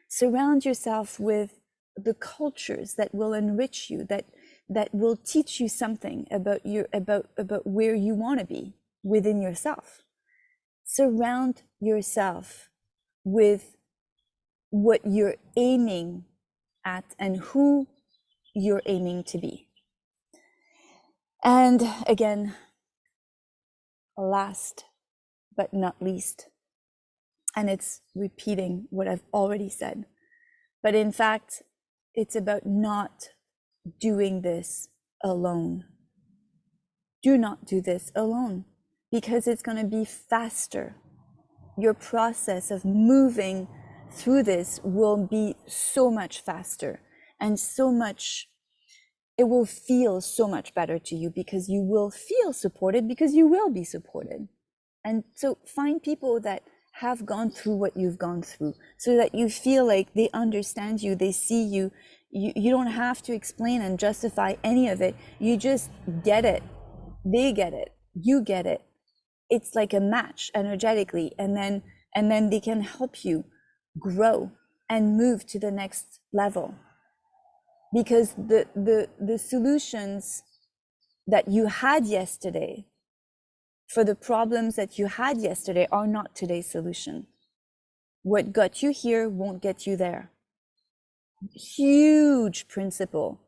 Surround yourself with the cultures that will enrich you, that will teach you something about where you want to be within yourself. Surround yourself with what you're aiming at and who you're aiming to be. And again, last but not least, and it's repeating what I've already said, but in fact, it's about not doing this alone. Do not do this alone because it's going to be faster. Your process of moving through this will be so much faster and so much, it will feel so much better to you because you will feel supported because you will be supported. And so find people that have gone through what you've gone through so that you feel like they understand you, they see you. You don't have to explain and justify any of it. You just get it. They get it. You get it. It's like a match energetically, and then they can help you grow and move to the next level. Because the solutions that you had yesterday for the problems that you had yesterday are not today's solution. What got you here won't get you there. Huge principle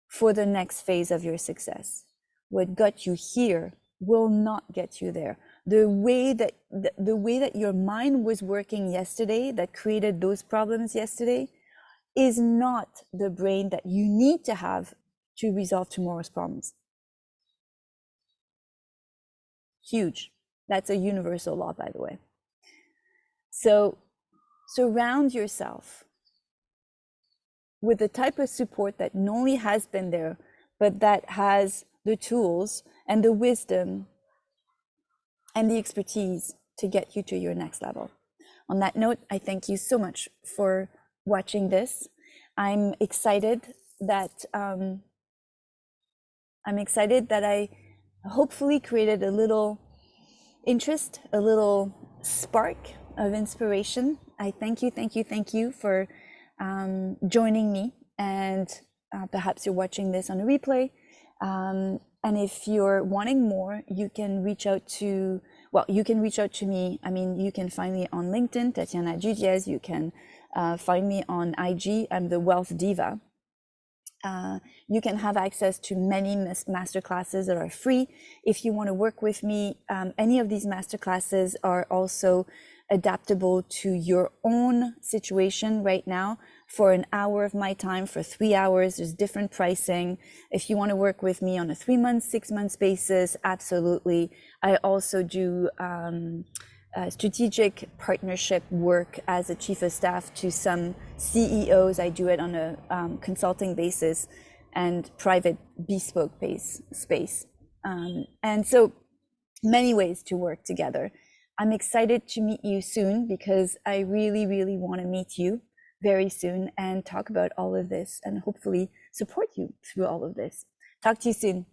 for the next phase of your success. What got you here will not get you there. The way that your mind was working yesterday that created those problems yesterday is not the brain that you need to have to resolve tomorrow's problems. Huge. That's a universal law, by the way. So surround yourself with the type of support that not only has been there, but that has the tools and the wisdom and the expertise to get you to your next level. On that note, I thank you so much for watching this. I'm excited that I hopefully created a little interest, a little spark of inspiration. I thank you for joining me, and perhaps you're watching this on a replay. And if you're wanting more, you can reach out to me. I mean, you can find me on LinkedIn, Tatiana Judiez. You can find me on IG. I'm the Wealth Diva. You can have access to many masterclasses that are free. If you want to work with me, any of these masterclasses are also adaptable to your own situation right now. For an hour of my time, for 3 hours, there's different pricing. If you want to work with me on a 3 month, 6 months basis, absolutely. I also do strategic partnership work as a chief of staff to some CEOs. I do it on a consulting basis and private bespoke space. And so many ways to work together. I'm excited to meet you soon because I really, really want to meet you very soon and talk about all of this and hopefully support you through all of this. Talk to you soon.